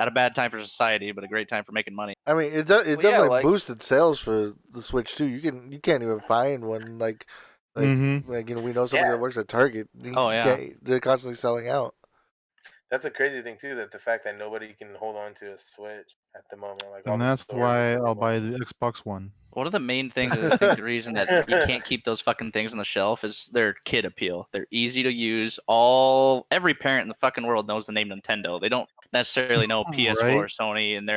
a bad time for society, but a great time for making money. I mean, it definitely boosted sales for the Switch too. You can't even find one like we know somebody that works at Target. They're constantly selling out. That's a crazy thing too. That the fact that nobody can hold on to a Switch at the moment, like and that's why I'll buy the Xbox One. One of the main things I think the reason that you can't keep those fucking things on the shelf is their kid appeal. They're easy to use. Every parent in the fucking world knows the name Nintendo. They don't necessarily know PS4 or Sony, and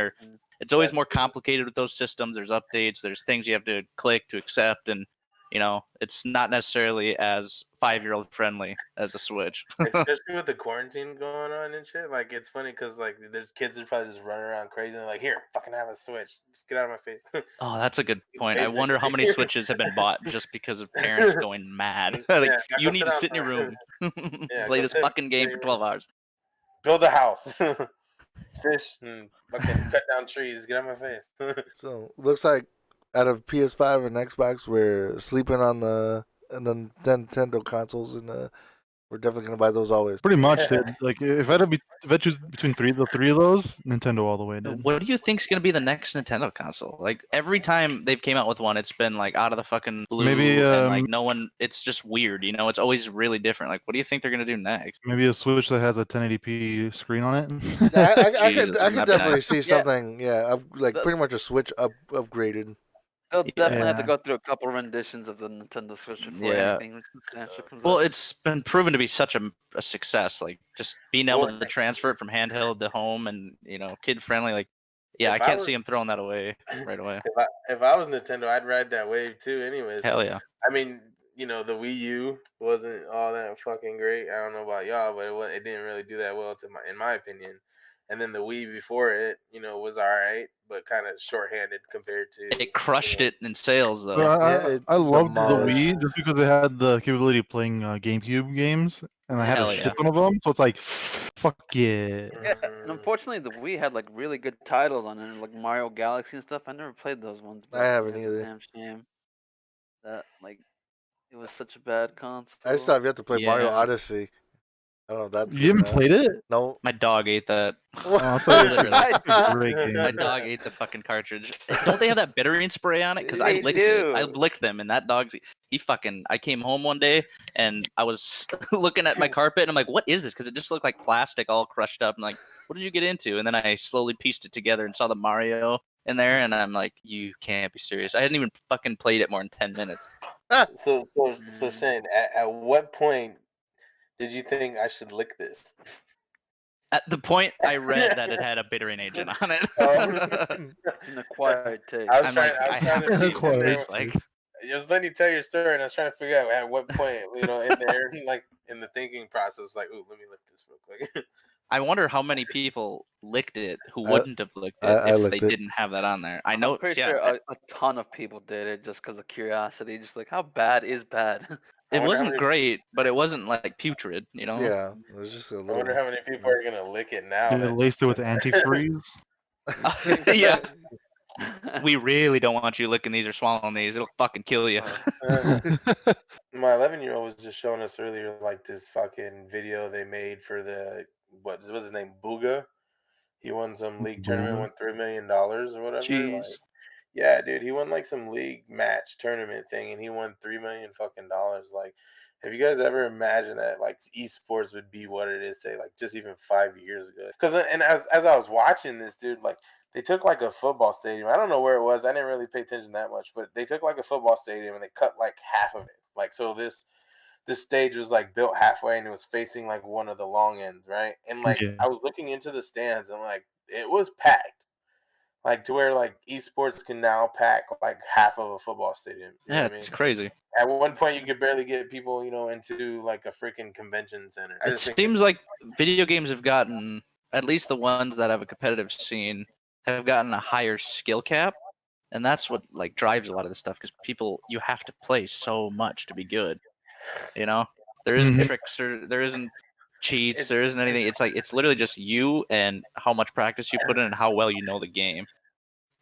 it's always more complicated with those systems. There's updates. There's things you have to click to accept, and it's not necessarily as 5-year-old friendly as a Switch. Especially with the quarantine going on and shit. Like, it's funny because, like, there's kids that probably just running around crazy and like, here, fucking have a Switch. Just get out of my face. Oh, that's a good point. I wonder how many Switches have been bought just because of parents going mad. Like, you need to sit in your room. Play this fucking game for 12 hours. Build a house. Fish and fucking cut down trees. Get out of my face. So, looks like out of PS5 and Xbox, we're sleeping on the Nintendo consoles, and we're definitely gonna buy those always. Pretty much, dude. Like if I choose between the three of those, Nintendo all the way, dude. What do you think's gonna be the next Nintendo console? Like every time they've came out with one, it's been like out of the fucking blue. Maybe and like no one. It's just weird, It's always really different. Like, what do you think they're gonna do next? Maybe a Switch that has a 1080p screen on it. I could definitely see something. Pretty much a Switch upgraded. They'll definitely have to go through a couple renditions of the Nintendo Switch before anything substantial comes Well, out. it's been proven to be such a success. Like just being able to transfer it from handheld to home and kid friendly. Like, I can't see them throwing that away right away. If I was Nintendo, I'd ride that wave too. Anyways, hell yeah. I mean, the Wii U wasn't all that fucking great. I don't know about y'all, but it didn't really do that well in my opinion. and then the Wii before it, was all right, but kind of shorthanded compared to. It crushed it in sales though. I loved the demolished. Wii just because it had the capability of playing GameCube games, and I had Hell a yeah. shit ton of them. So it's like, fuck yeah. Yeah, and unfortunately, the Wii had like really good titles on it, like Mario Galaxy and stuff. I never played those ones. I haven't It's either. a damn shame that like it was such a bad console. I still have yet to play Mario Yeah. Odyssey. I don't know if that's You haven't played it? No. My dog ate that. Oh, I thought it was Literally. a great game. My dog ate the fucking cartridge. Don't they have that bittering spray on it? Because I They licked it. I do. licked them, and that dog, I came home one day, and I was looking at my carpet, and I'm like, what is this? Because it just looked like plastic all crushed up. I'm like, what did you get into? And then I slowly pieced it together and saw the Mario in there, and I'm like, you can't be serious. I hadn't even fucking played it more than 10 minutes. So Shane, at what point did you think I should lick this? At the point I read that it had a bittering agent on it. It's an acquired taste. I was I'm trying. like, I was I trying have to to piece it Acquired there. taste like. Just let me tell your story, and I was trying to figure out at what point, in there, like in the thinking process, like, ooh, let me lick this real quick. I wonder how many people licked it who wouldn't have licked it I if licked they it. didn't have that on there. I know, I'm pretty yeah, sure a ton of people did it just because of curiosity. Just like, how bad is bad? I it wonder how wasn't many- great, but it wasn't like putrid, Yeah, it was just a I wonder little. how many people are gonna lick it now. They laced it with antifreeze. yeah. We really don't want you licking these or swallowing these. It'll fucking kill you. My 11-year-old was just showing us earlier, like this fucking video they made for the what's his name, Booga. He won some league tournament, won $3 million or whatever. Jeez. Like, yeah, dude, he won like some league match tournament thing, and he won $3 million fucking dollars. Like, have you guys ever imagined that like esports would be what it is today, like just even 5 years ago? Because and as I was watching this, dude, like they took like a football stadium. I don't know where it was. I didn't really pay attention that much, but they took like a football stadium and they cut like half of it. Like so this stage was like built halfway and it was facing like one of the long ends, right? And like Yeah. I was looking into the stands and like it was packed. Like to where like esports can now pack like half of a football stadium. You know Yeah, what I it's mean? crazy. At one point you could barely get people, into like a freaking convention center. I It just think seems like video games have gotten, at least the ones that have a competitive scene, have gotten a higher skill cap, and that's what like drives a lot of this stuff. Because you have to play so much to be good. There isn't Mhm. tricks, or there isn't cheats, there isn't anything. It's literally just you and how much practice you put in and how well you know the game,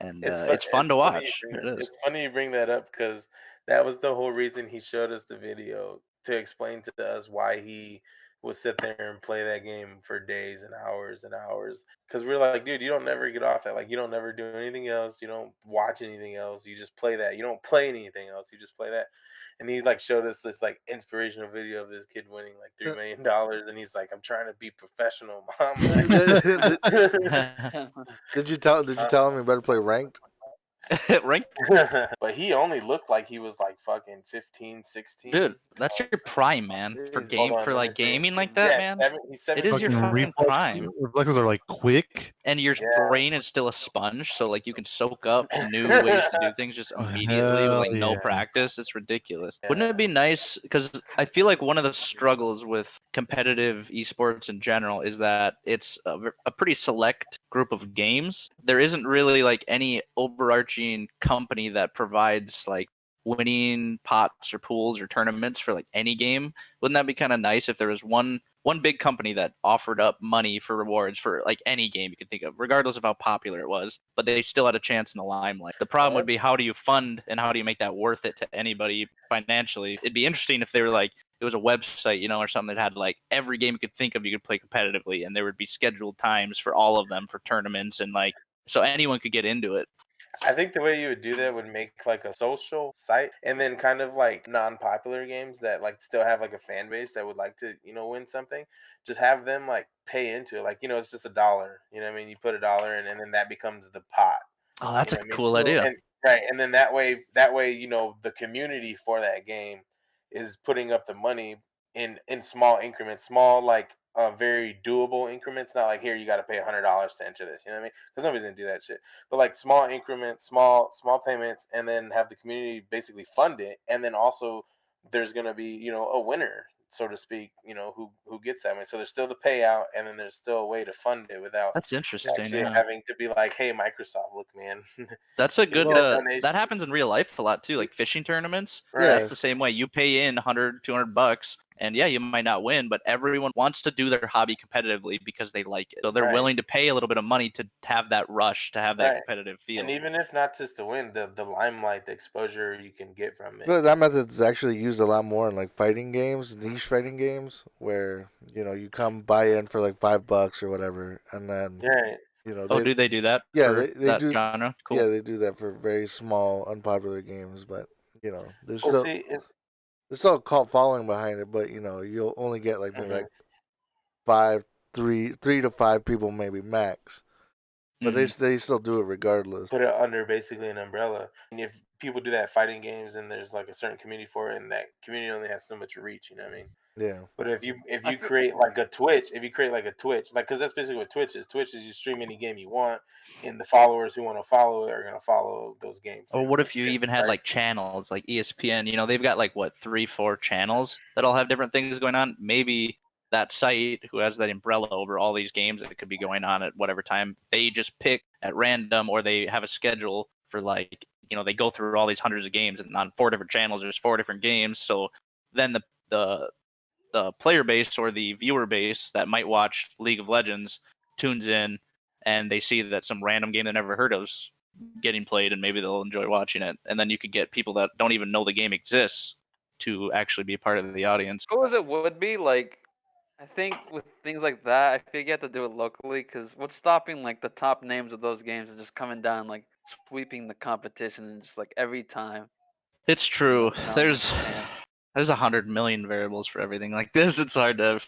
and it's fun to watch. It is. It's funny you bring that up because that was the whole reason he showed us the video to explain to us why he would sit there and play that game for days and hours and hours. Because we're like, dude, you don't never get off that. Like, you don't never do anything else. You don't watch anything else. You just play that. You don't play anything else. You just play that. And he like showed us this like inspirational video of this kid winning like $3 million, and he's like, "I'm trying to be professional, mom." Did you tell him he better play ranked? Right? But he only looked like he was like fucking 15, 16. Dude, that's your prime, man. For gaming like that, man. He's It is your fucking prime. Reflexes are like quick. And your brain is still a sponge, so like you can soak up new ways to do things just immediately with like no practice. It's ridiculous. Wouldn't it be nice? Because I feel like one of the struggles with competitive esports in general is that it's a pretty select group of games. There isn't really like any overarching company that provides like winning pots or pools or tournaments for like any game. Wouldn't that be kind of nice if there was one big company that offered up money for rewards for like any game you could think of, regardless of how popular it was, but they still had a chance in the limelight? The problem would be, how do you fund and how do you make that worth it to anybody financially? It'd be interesting if they were like, it was a website, or something that had like every game you could think of you could play competitively, and there would be scheduled times for all of them for tournaments, and like so anyone could get into it. I think the way you would do that would make like a social site, and then kind of like non-popular games that like still have like a fan base that would like to, win something. Just have them like pay into it. Like, it's just $1. You know what I mean? You put $1 in, and then that becomes the pot. Oh, that's You know a what I mean? cool idea. And, right. And then that way, the community for that game is putting up the money in small increments, small, like very doable increments. Not like, here, you got to pay $100 to enter this. You know what I mean? Because nobody's going to do that shit. But like small increments, small payments, and then have the community basically fund it. And then also there's going to be, a winner so to speak, who gets that money. So there's still the payout, and then there's still a way to fund it without That's interesting. actually having to be like, hey, Microsoft, look, man. That's a good. That happens in real life a lot too, like fishing tournaments. Right. That's the same way. You pay in $100, $200, and yeah, you might not win, but everyone wants to do their hobby competitively because they like it. So they're willing to pay a little bit of money to have that rush, to have that competitive feel. And even if not just to win, the limelight, the exposure you can get from it. But that method's actually used a lot more in like fighting games, niche fighting games, where you come buy in for like $5 or whatever, and then do they do that? Yeah, for they that do genre. Cool. Yeah, they do that for very small, unpopular games, but there's still a cult following behind it. But you'll only get like maybe like three to five people maybe max. But they still do it regardless. Put it under basically an umbrella. And if people do that fighting games, and there's like a certain community for it, and that community only has so much reach, you know what I mean? Yeah. But if you create like a Twitch, like, because that's basically what Twitch is. Twitch is you stream any game you want, and the followers who want to follow it are going to follow those games. Or what if you even had like channels like ESPN? They've got like 3-4 channels that all have different things going on. Maybe that site who has that umbrella over all these games that could be going on at whatever time, they just pick at random, or they have a schedule for like, they go through all these hundreds of games, and on 4 different channels there's 4 different games. So then the player base or the viewer base that might watch League of Legends tunes in, and they see that some random game they never heard of is getting played, and maybe they'll enjoy watching it. And then you could get people that don't even know the game exists to actually be part of the audience. Cool as it would be, like, I think with things like that, I think you have to do it locally, because what's stopping like the top names of those games is just coming down, like sweeping the competition, and just like every time. It's true. There's 100 million variables for everything like this. It's hard to have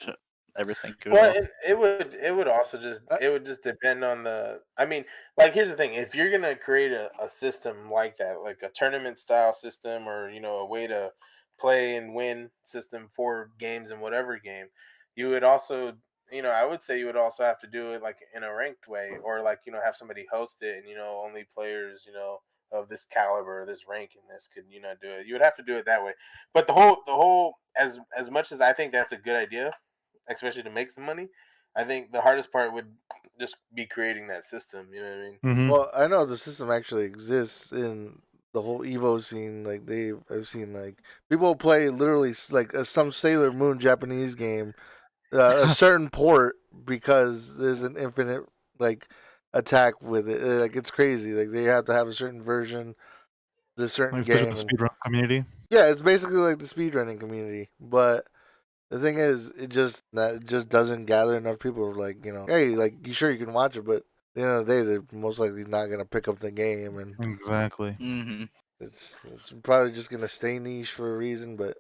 everything. Well, it would also just depend on the. I mean, like, here's the thing: if you're gonna create a system like that, like a tournament style system, or a way to play and win system for games in whatever game, you would also, I would say you would also have to do it like in a ranked way, or like have somebody host it, and only players of this caliber, this rank in this could do it. You would have to do it that way. But the whole as much as I think that's a good idea, especially to make some money, I think the hardest part would just be creating that system. You know what I mean? Mm-hmm. Well, I know the system actually exists in the whole Evo scene. Like I've seen like people play literally like some Sailor Moon Japanese game, a certain port, because there's an infinite like attack with it. Like, it's crazy. Like, they have to have a certain version, the certain Like game. the speedrun community. Yeah, it's basically like the speedrunning community, but the thing is, it just doesn't gather enough people. Like, hey, like, you sure you can watch it, but at the end of the day, they're most likely not gonna pick up the game, and Exactly. Mm-hmm. it's probably just gonna stay niche for a reason. But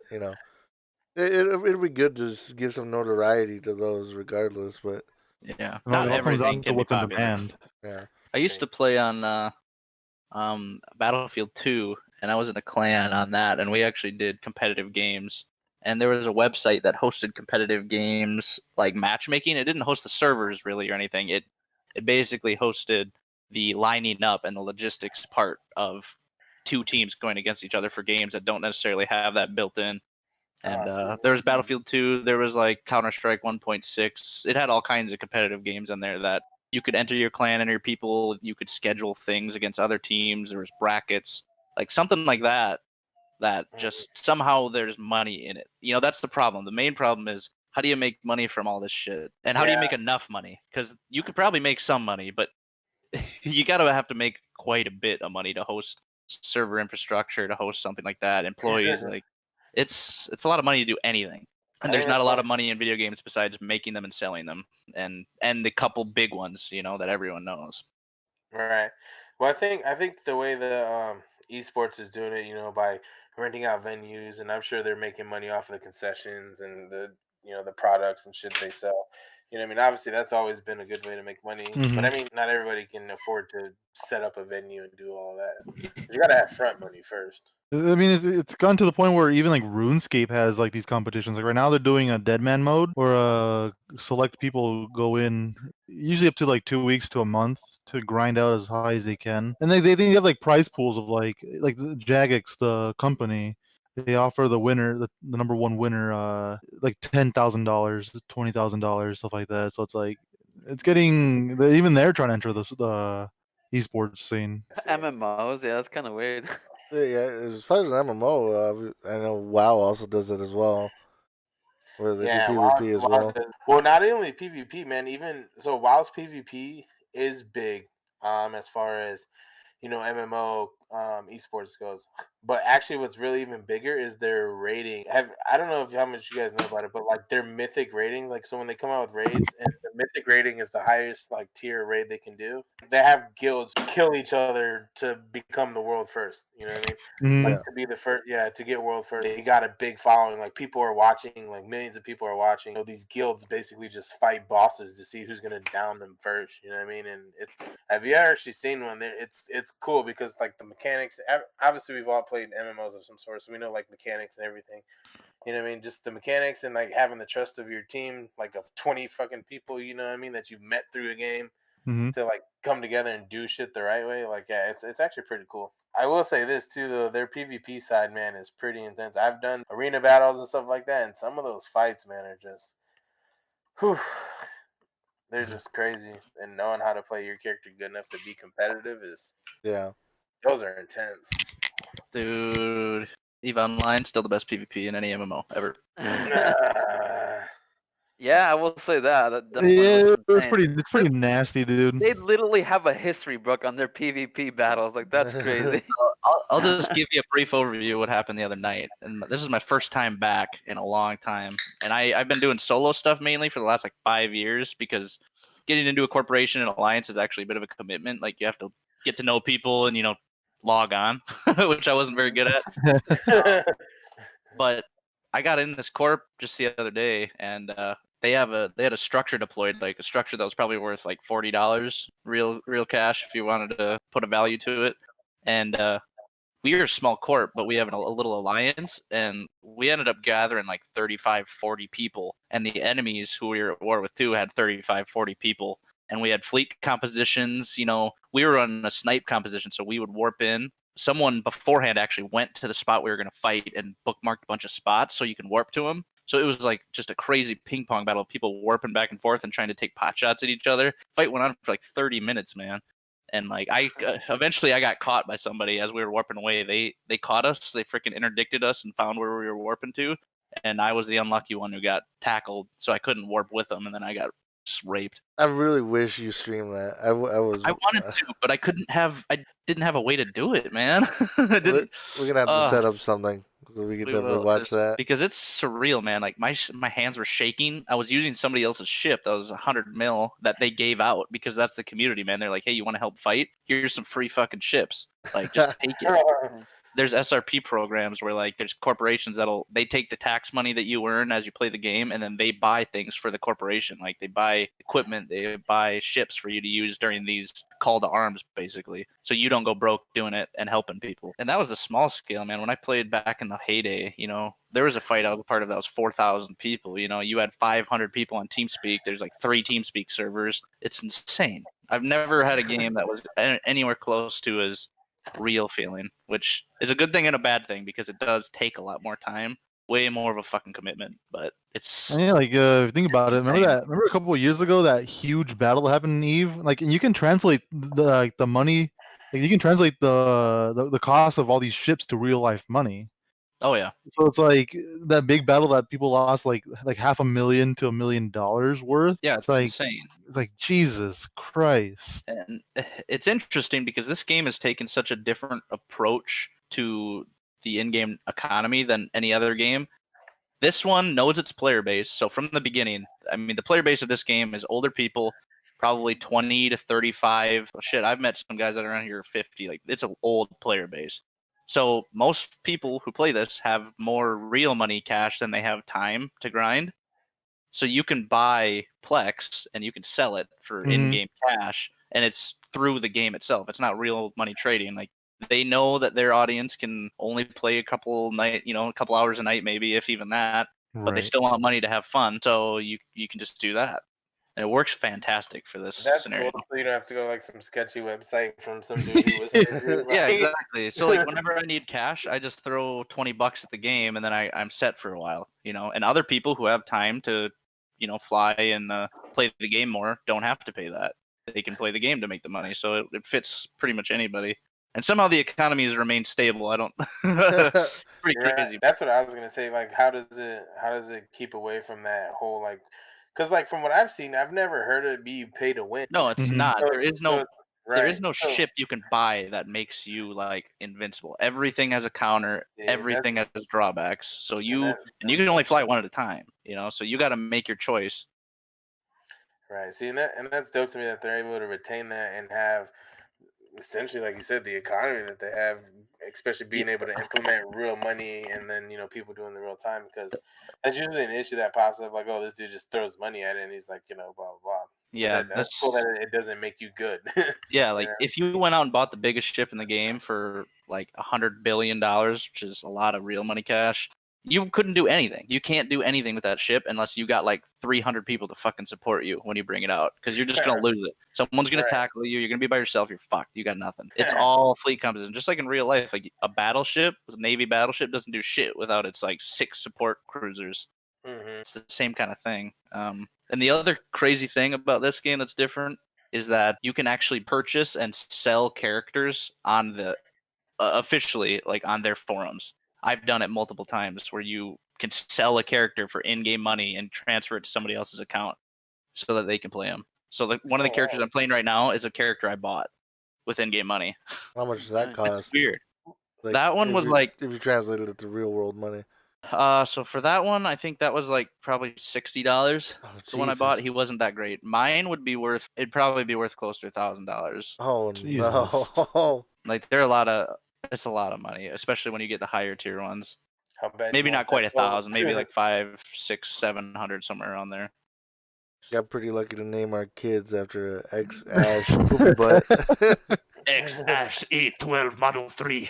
it'll be good to give some notoriety to those, regardless. But yeah, not everything can be popular. Yeah, I used to play on Battlefield 2, and I was in a clan on that, and we actually did competitive games. And there was a website that hosted competitive games, like matchmaking. It didn't host the servers really or anything. It basically hosted the lining up and the logistics part of 2 teams going against each other for games that don't necessarily have that built in. And there was Battlefield 2. There was like Counter-Strike 1.6. It had all kinds of competitive games in there that you could enter your clan and your people. You could schedule things against other teams. There was brackets, like something like that. That just somehow there's money in it. That's the problem. The main problem is, how do you make money from all this shit? And how do you make enough money? Because you could probably make some money, but you have to make quite a bit of money to host server infrastructure, to host something like that. Employees, like, it's a lot of money to do anything. And there's not a lot of money in video games besides making them and selling them, and the couple big ones, that everyone knows. Right. Well, I think the way the esports is doing it, by renting out venues, and I'm sure they're making money off of the concessions and the the products and shit they sell. I mean, obviously that's always been a good way to make money. Mm-hmm. But I mean, not everybody can afford to set up a venue and do all that. You got to have front money first. I mean, it's gotten to the point where even like RuneScape has like these competitions. Like right now, they're doing a Deadman mode, where select people go in, usually up to like 2 weeks to a month, to grind out as high as they can. And they have like prize pools of like the Jagex, the company, they offer the winner, the number one winner, like $10,000, $20,000, stuff like that. So it's like it's getting even they're trying to enter the esports scene. MMOs, yeah, that's kind of weird. Yeah, as far as an MMO, I know WoW also does it as well, where they do PvP as well. Well, not only PvP, man. Even so, WoW's PvP is big. As far as MMO esports goes. But actually, what's really even bigger is their rating. I don't know how much you guys know about it, but like their mythic ratings. Like, so when they come out with raids, and the mythic rating is the highest like tier raid they can do. They have guilds kill each other to become the world first. You know what I mean? Like to be the first, to get world first. They got a big following. Like people are watching. Like millions of people are watching. These guilds basically just fight bosses to see who's gonna down them first. You know what I mean? And it's have you ever actually seen one? There, it's cool because like the mechanics. Obviously, we've all played MMOs of some sort, so we know like mechanics and everything. You know what I mean? Just the mechanics and like having the trust of your team, like of 20 fucking people. You know what I mean? That you've met through a game to like come together and do shit the right way. Like it's actually pretty cool. I will say this too though, their PvP side, man, is pretty intense. I've done arena battles and stuff like that, and some of those fights, man, are just whew, they're just crazy. And knowing how to play your character good enough to be competitive is those are intense. Dude, EVE Online still the best PvP in any MMO ever. Yeah, I will say that. That Yeah, definitely it's pretty nasty, dude. They literally have a history book on their PvP battles. Like that's crazy. I'll just give you a brief overview of what happened the other night. And this is my first time back in a long time. And I've been doing solo stuff mainly for the last like 5 years because getting into a corporation and alliance is actually a bit of a commitment. Like you have to get to know people and log on, which I wasn't very good at. But I got in this corp just the other day, and they had a structure deployed, like a structure that was probably worth like $40 real cash if you wanted to put a value to it. And we are a small corp, but we have a little alliance, and we ended up gathering like 35, 40 people. And the enemies who we were at war with too had 35, 40 people. And we had fleet compositions. We were on a snipe composition, so we would warp in. Someone beforehand actually went to the spot we were going to fight and bookmarked a bunch of spots so you can warp to them. So it was like just a crazy ping pong battle of people warping back and forth and trying to take pot shots at each other. Fight went on for like 30 minutes, man. And like eventually I got caught by somebody as we were warping away. They caught us. They freaking interdicted us and found where we were warping to. And I was the unlucky one who got tackled, so I couldn't warp with them. And then I got just raped. I really wish you streamed that. I wanted to, but I didn't have a way to do it, man. We're gonna have to set up something so we can definitely watch that because it's surreal, man. Like my hands were shaking. I was using somebody else's ship that was 100 mil that they gave out because that's the community, man. They're like, hey, you want to help fight? Here's some free fucking ships. Like, just take it. There's SRP programs where like there's corporations they take the tax money that you earn as you play the game, and then they buy things for the corporation. Like they buy equipment, they buy ships for you to use during these call to arms, basically. So you don't go broke doing it and helping people. And that was a small scale, man. When I played back in the heyday, there was a fight I was a part of that was 4,000 people. You had 500 people on TeamSpeak. There's like 3 TeamSpeak servers. It's insane. I've never had a game that was anywhere close to as real feeling, which is a good thing and a bad thing because it does take a lot more time, way more of a fucking commitment. But it's think about it. Remember a couple of years ago that huge battle that happened in EVE? Like, and you can translate the money, like you can translate the cost of all these ships to real life money. Oh yeah. So it's like that big battle that people lost like $500,000 to $1 million worth. Yeah, it's like insane. It's like Jesus Christ. And it's interesting because this game has taken such a different approach to the in-game economy than any other game. This one knows its player base. So from the beginning, I mean, the player base of this game is older people, probably 20 to 35. Shit, I've met some guys that are around here 50. Like, it's an old player base. So most people who play this have more real money cash than they have time to grind. So you can buy Plex and you can sell it for in-game cash, and it's through the game itself. It's not real money trading. Like, they know that their audience can only play a couple hours a night, maybe, if even that. But they still want money to have fun, so you can just do that. And it works fantastic for this That's scenario. cool. So you don't have to go like some sketchy website from some dude who was interviewed. Yeah, right? exactly. So like whenever I need cash, I just throw $20 at the game, and then I'm set for a while, you know. And other people who have time to, you know, fly and play the game more don't have to pay that. They can play the game to make the money. So it fits pretty much anybody. And somehow the economy has remained stable. I don't. Pretty Right. crazy. That's what I was gonna say. Like, how does it keep away from that whole like? Because like from what I've seen, I've never heard it be pay to win. No, it's Mhm. not. So- There is so no it's- there right. is no So- ship you can buy that makes you like invincible. Everything has a counter. See, Everything has drawbacks. So you that's can only fly one at a time. You know, so you got to make your choice. right. See, and that's dope to me that they're able to retain that and have essentially, like you said, the economy that they have, especially being able to implement real money and then people doing the real time, because that's usually an issue that pops up. Like, oh, this dude just throws money at it and he's like, blah blah blah. Yeah, That's cool that it doesn't make you good. yeah. Like Yeah. if you went out and bought the biggest ship in the game for like $100 billion, which is a lot of real money cash, you couldn't do anything. You can't do anything with that ship unless you got like 300 people to fucking support you when you bring it out, because you're just gonna lose it. Someone's gonna Right. tackle you. You're gonna be by yourself. You're fucked. You got nothing. It's all fleet composition, just like in real life. Like a battleship, a Navy battleship, doesn't do shit without its like 6 support cruisers. Mhm. It's the same kind of thing. And the other crazy thing about this game that's different is that you can actually purchase and sell characters on the officially, like on their forums. I've done it multiple times where you can sell a character for in-game money and transfer it to somebody else's account so that they can play him. So like one of the Oh, characters wow. I'm playing right now is a character I bought with in-game money. How much does that Nice. cost? It's weird. Like, That one if was you- like if you translated it to real world money. so for that one, I think that was like probably $60. Oh, The one I bought, Jesus. he wasn't that great. Mine would be worth, it'd probably be worth close to $1,000. Oh Jesus. no. Like it's a lot of money, especially when you get the higher tier ones. How bad? Maybe you not want quite that gold? 1,000, maybe like 500, 600, 700, somewhere around there. Got pretty lucky to name our kids after a ex Ash poopy butt. X A12 Model 3.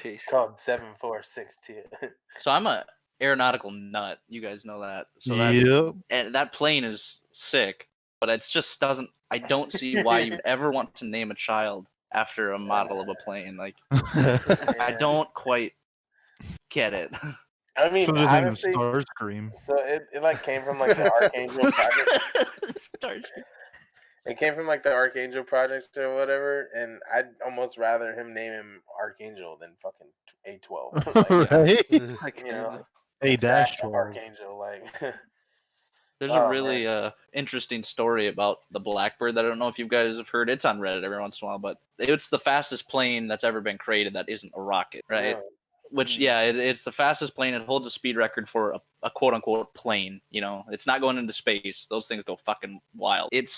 Jeez. Called 7462. So I'm a aeronautical nut. You guys know that. So that Yep. and that plane is sick, but it's just doesn't. I don't see why you'd ever want to name a child after a model of a plane. Like I don't quite get it. I mean, So there's name honestly, Starscream. so it like came from like the Archangel project. Starship. It came from like the Archangel project or whatever, and I'd almost rather him name him Archangel than fucking A12. Like, Right? Like, you know, A dash exact 12. Archangel. Like, There's Oh, a really interesting story about the Blackbird that I don't know if you guys have heard. It's on Reddit every once in a while, but it's the fastest plane that's ever been created that isn't a rocket, right? yeah. Which, yeah, it's the fastest plane. It holds a speed record for a quote-unquote plane. You know, it's not going into space. Those things go fucking wild. It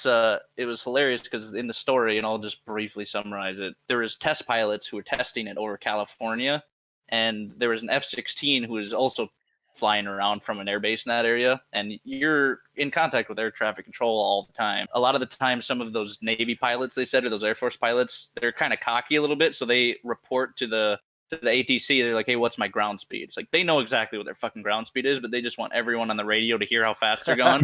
was hilarious because in the story, and I'll just briefly summarize it, there was test pilots who were testing it over California, and there was an F-16 who was also flying around from an airbase in that area, and you're in contact with air traffic control all the time. A lot of the time, some of those Navy pilots, they said, or those Air Force pilots, they're kind of cocky a little bit, so they report to the ATC. They're like, hey, what's my ground speed? It's like they know exactly what their fucking ground speed is, but they just want everyone on the radio to hear how fast they're going.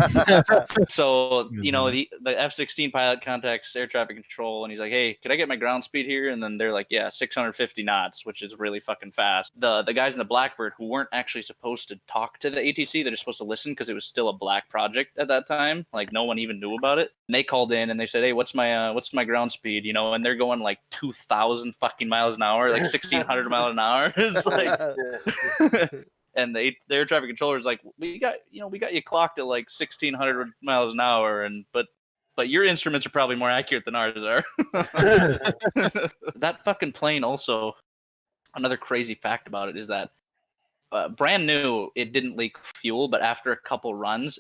So, you know, the F-16 pilot contacts air traffic control, and he's like, hey, could I get my ground speed here? And then they're like, yeah, 650 knots, which is really fucking fast. The guys in the Blackbird who weren't actually supposed to talk to the ATC, they're just supposed to listen because it was still a black project at that time. Like no one even knew about it. And they called in and they said, hey, what's my ground speed? You know, and they're going like 2,000 fucking miles an hour, like 1,600 miles an hour. It's like, and the air traffic controller is like, we got you clocked at like 1,600 miles an hour, but your instruments are probably more accurate than ours are. That fucking plane also, another crazy fact about it is that brand new, it didn't leak fuel, but after a couple runs,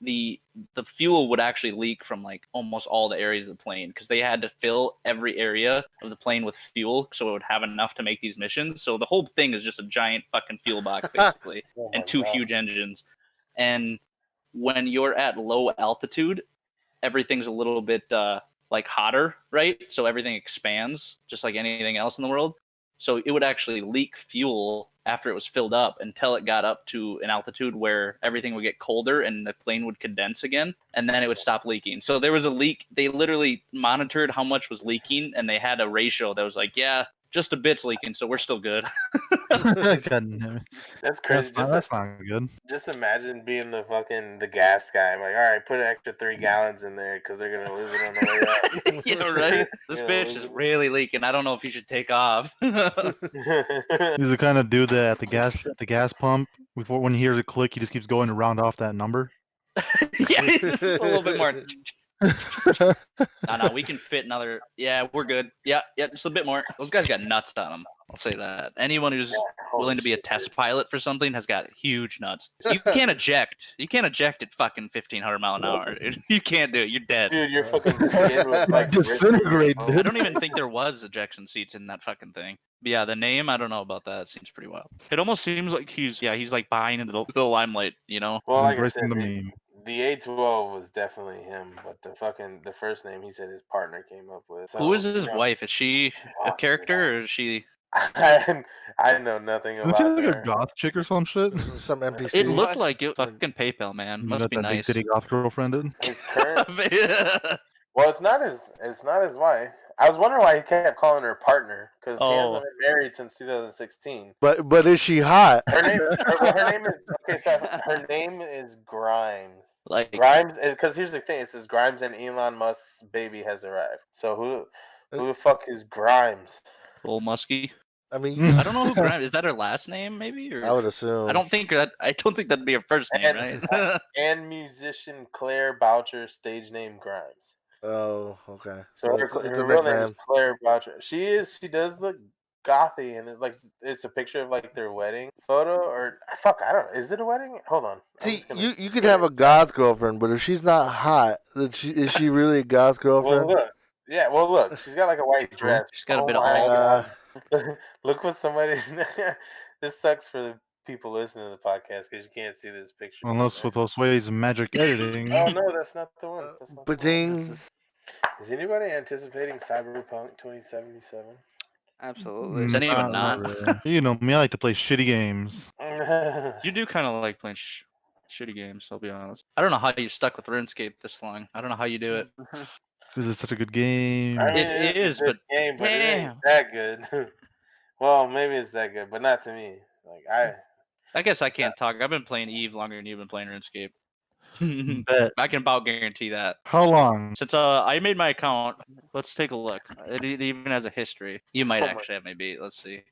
the fuel would actually leak from like almost all the areas of the plane because they had to fill every area of the plane with fuel so it would have enough to make these missions. So the whole thing is just a giant fucking fuel box basically, Oh my and two God. huge engines. And when you're at low altitude, everything's a little bit like hotter, right? So everything expands just like anything else in the world. So it would actually leak fuel after it was filled up until it got up to an altitude where everything would get colder and the plane would condense again, and then it would stop leaking. So there was a leak. They literally monitored how much was leaking, and they had a ratio that was like, yeah, just a bit's leaking, so we're still good. That's crazy. That's not good. Just imagine being the gas guy. I'm like, all right, put an extra 3 gallons in there because they're gonna lose it on the way up. Yeah, right. This bitch is really leaking. I don't know if you should take off. He's the kind of dude that at the gas pump, before when he hears a click, he just keeps going to round off that number. Yeah, it's just a little bit more. No, we can fit another. Yeah, we're good. Yeah, just a bit more. Those guys got nuts on them. I'll say that. Anyone who's willing to be a test pilot for something has got huge nuts. You can't eject. You can't eject at fucking 1,500 mile an hour. You can't do it. You're dead. Dude, your fucking skin would like disintegrate. I don't even think there was ejection seats in that fucking thing. But yeah, the name, I don't know about that. It seems pretty wild. It almost seems like he's like buying into the limelight, you know? Well, like I said, Embracing the meme. the A12 was definitely him, but the first name he said his partner came up with. So, Who is his wife? Is she a character or is she? I know nothing Isn't about she like her. a goth chick or some shit? Some NPC. It looked like it. Fucking PayPal, man. Must be that nice. big titty goth girlfriend did. His current. Well, it's not his wife. I was wondering why he kept calling her partner because he hasn't been married since 2016. But is she hot? Her name is okay. So her name is Grimes. Like Grimes, because here's the thing: it says Grimes and Elon Musk's baby has arrived. So who the fuck is Grimes? Old Muskie. I mean, I don't know who Grimes is. That her last name, maybe? Or I would assume. I don't think that'd be her first name, right? And musician Claire Boucher, stage name Grimes. Oh, okay. So her real name is Claire Boucher. She does look gothy, and it's a picture of like their wedding photo, or fuck, I don't know. Is it a wedding? Hold on. See, you could have a goth girlfriend, but if she's not hot, then is she really a goth girlfriend? Well, look, she's got like a white dress. She's got a bit of all. Look what somebody's. This sucks for the people listening to the podcast because you can't see this picture. Unless with Josue's magic editing. Oh no, that's not the one. Ba-ding. Is anybody anticipating Cyberpunk 2077? Absolutely. Is anyone not? Really. You know me, I like to play shitty games. You do kind of like playing shitty games, I'll be honest. I don't know how you stuck with RuneScape this long. I don't know how you do it. Because it's such a good game. I mean, it is, but game, but it damn. ain't that good. Well, maybe it's that good, but not to me. I guess I can't talk. I've been playing Eve longer than you've been playing RuneScape. Bet. I can about guarantee that. How long? Since I made my account, let's take a look. It even has a history. You might actually have me beat. Let's see.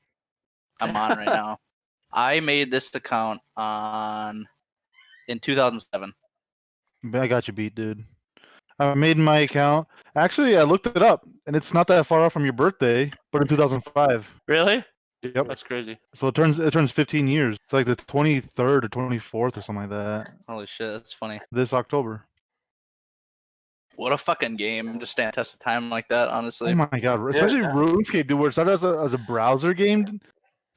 I'm on right now. I made this account in 2007. I got you beat, dude. I made my account. Actually, I looked it up, and it's not that far off from your birthday, but in 2005. Really? Yep. That's crazy. So it turns 15 years. It's like the 23rd or 24th or something like that. Holy shit, that's funny. This October. What a fucking game to stand test of time like that, honestly. Oh my god, especially RuneScape, dude, where it started as a browser game.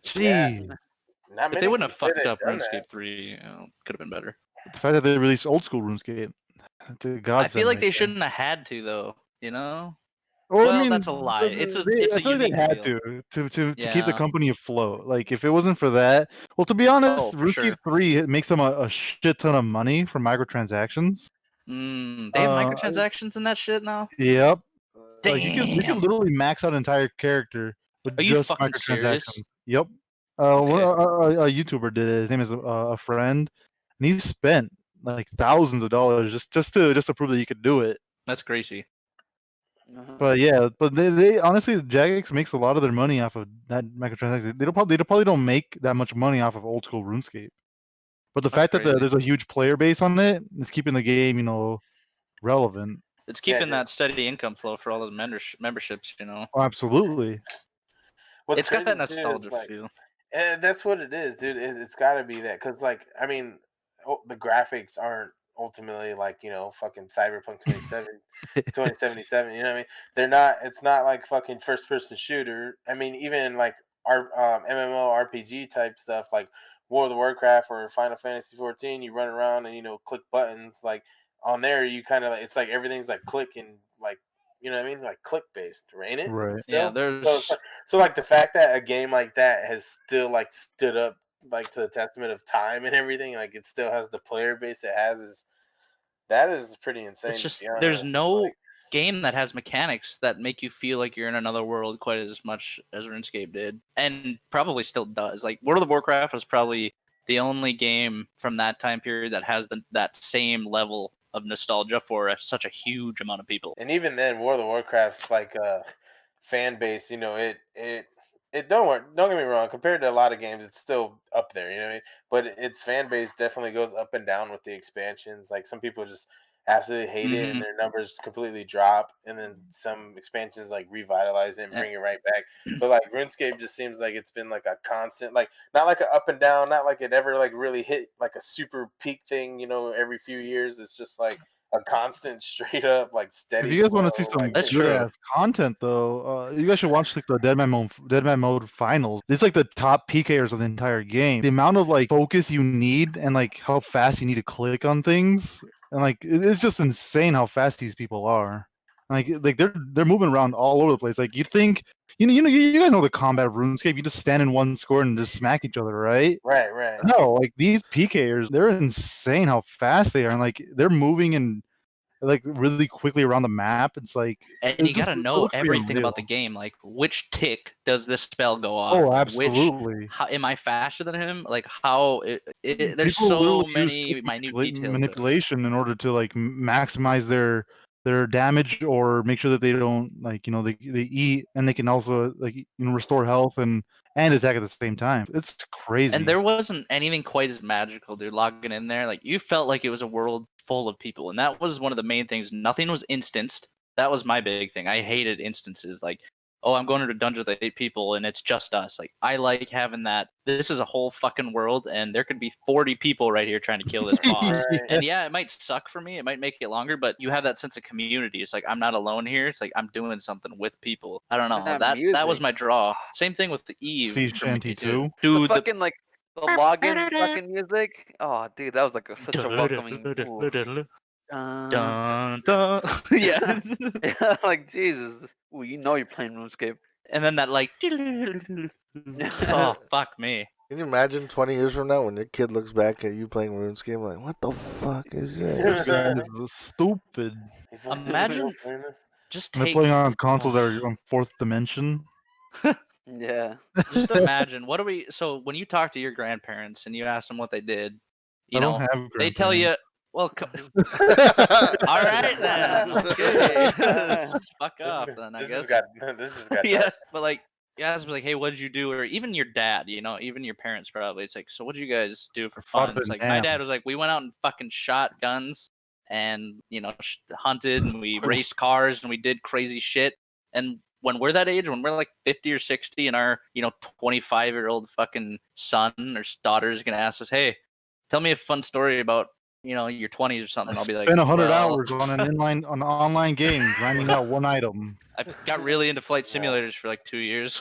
Jeez. Yeah. If they wouldn't have fucked up RuneScape 3, could have been better. The fact that they released old school RuneScape. I feel like they shouldn't have had to, though. You know? Well, I mean, that's a lie. It's a unique they had feel. to keep the company afloat. Like if it wasn't for that, well, to be honest, RuneScape 3 it makes them a shit ton of money for microtransactions. They have microtransactions in that shit now. Yep. Damn. Like you can literally max out an entire character with just microtransactions. Serious? Yep. A YouTuber did it. His name is a friend, and he spent like thousands of dollars just to prove that you could do it. That's crazy. But yeah, but they honestly, Jagex makes a lot of their money off of that microtransaction. They probably don't make that much money off of old school RuneScape. But the fact that there's a huge player base on it, it's keeping the game, relevant. It's keeping that steady income flow for all the memberships, Oh, absolutely. It's got that nostalgia feel. And that's what it is, dude. It's got to be that because, the graphics aren't ultimately fucking Cyberpunk 2077. You know what I mean? They're not. It's not like fucking first person shooter. I mean, even like our MMO RPG type stuff like World of Warcraft or Final Fantasy 14. You run around and click buttons. Like on there, you kind of it's like everything's like click and like you know what I mean, like click based, ain't it? Right. Still? Yeah, there's So like the fact that a game like that has still like stood up like to the testament of time and everything, like it still has the player base it has is pretty insane. it's To just be honest. there's no Like, game that has mechanics that make you feel like you're in another world quite as much as RuneScape did, and probably still does. Like World of Warcraft was probably the only game from that time period that has that same level of nostalgia for such a huge amount of people. and even then, World of Warcraft's like fan base, you know, it don't get me wrong, compared to a lot of games, it's still up there, you know what I mean? But its fan base definitely goes up and down with the expansions. Like some people just absolutely hate it and their numbers completely drop, and then some expansions like revitalize it and bring it right back. But like RuneScape just seems like it's been like a constant, like not like an up and down, not like it ever like really hit like a super peak thing, you know, every few years. It's just like a constant, straight up, like steady. If you guys want to see flow, some like, That's good true. ass content, though, you guys should watch like the Dead Man Mode finals. It's like the top PKers of the entire game. The amount of like focus you need and like how fast you need to click on things, and like it's just insane how fast these people are. Like they're moving around all over the place. Like you'd think, you guys know the combat of RuneScape. You just stand in one square and just smack each other, right? right. No, like these PKers, they're insane how fast they are, and like they're moving and like really quickly around the map. It's like And it's you just, gotta it know looks pretty everything unreal. about the game, like which tick does this spell go off? Oh, Which absolutely. how am I faster than him? Like how there's People so literally many use minute details to it. manipulation in order to like maximize their damage, or make sure that they don't like they eat, and they can also like restore health and attack at the same time. It's crazy. And there wasn't anything quite as magical, dude. Logging in there, like you felt like it was a world full of people, and that was one of the main things. Nothing was instanced. That was my big thing. I hated instances like, oh, I'm going to a dungeon with 8 people and it's just us. Like I like having that. This is a whole fucking world, and there could be 40 people right here trying to kill this boss. Right. And yeah, it might suck for me. It might make it longer, but you have that sense of community. It's like I'm not alone here. It's like I'm doing something with people. I don't know. And That was music. my draw. Same thing with the Eve. Sea for me, Shanty too. too. The Dude, fucking like the login fucking music. Oh, dude, that was like such a welcoming. Ooh. Dun, dun. Yeah. Yeah, like Jesus. Ooh, you know you're playing RuneScape. And then that like oh fuck me. Can you imagine 20 years from now when your kid looks back at you playing RuneScape like, what the fuck is This this? guy is stupid. Imagine just They're take playing on consoles that are on fourth dimension. Yeah. just imagine what do we so when you talk to your grandparents and you ask them what they did, you I don't know, have they tell you, well, all right then, okay, fuck off then, I guess. This has got Yeah, but like you ask them like, hey, what did you do? Or even your dad, you know, even your parents probably. It's like, so what did you guys do for Fought fun? a It's like my dam. dad was like, we went out and fucking shot guns and hunted and we raced cars and we did crazy shit. And when we're that age, when we're like 50 or 60, and our 25-year-old fucking son or daughter is gonna ask us, hey, tell me a fun story about your 20s or something. I'll be like, Spent 100 well, hours on an online game, grinding out one item. I got really into flight simulators for like 2 years.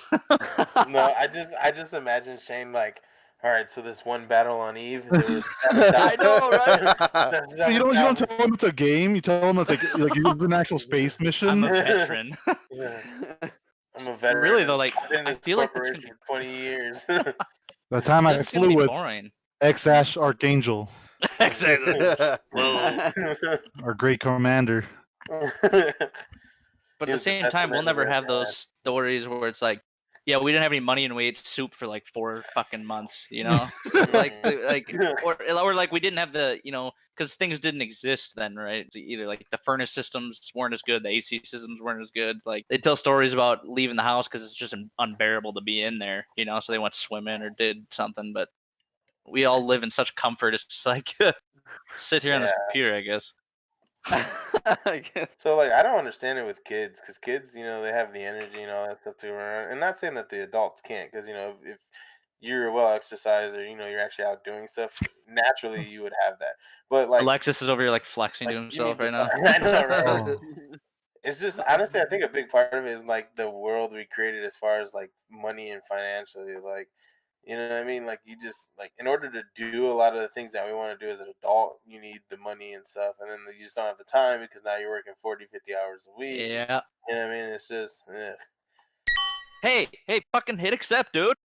No, I just imagine Shane like, all right, so this one battle on Eve, there was 7,000. I know, right? So you don't tell them it's a game. You tell them it's like an actual space mission. I'm a veteran. Yeah. I'm a veteran. Really though, like I've been in I this feel like that's corporation gonna be for 20 years. The time I that's gonna flew be with boring. X-Ash Archangel, Exactly. Whoa. our great commander. But at the same time, we'll never have those stories where it's like, yeah, we didn't have any money and we ate soup for like 4 fucking months, like or like we didn't have the because things didn't exist then, right? Either like the furnace systems weren't as good, the AC systems weren't as good. Like they tell stories about leaving the house because it's just unbearable to be in there, so they went swimming or did something. But we all live in such comfort. It's just like sit here on this computer, I guess. So like I don't understand it with kids, because kids, they have the energy and all that stuff to run. And not saying that the adults can't, because if you're well exercised or you're actually out doing stuff, naturally you would have that. But like Alexis is over here like flexing to himself right now. I know, right? Oh. It's just honestly, I think a big part of it is like the world we created as far as like money and financially. Like, You know what I mean? Like, you just, like, in order to do a lot of the things that we want to do as an adult, you need the money and stuff. And then you just don't have the time because now you're working 40, 50 hours a week. Yeah. You know what I mean? It's just, ugh. Hey, fucking hit accept, dude.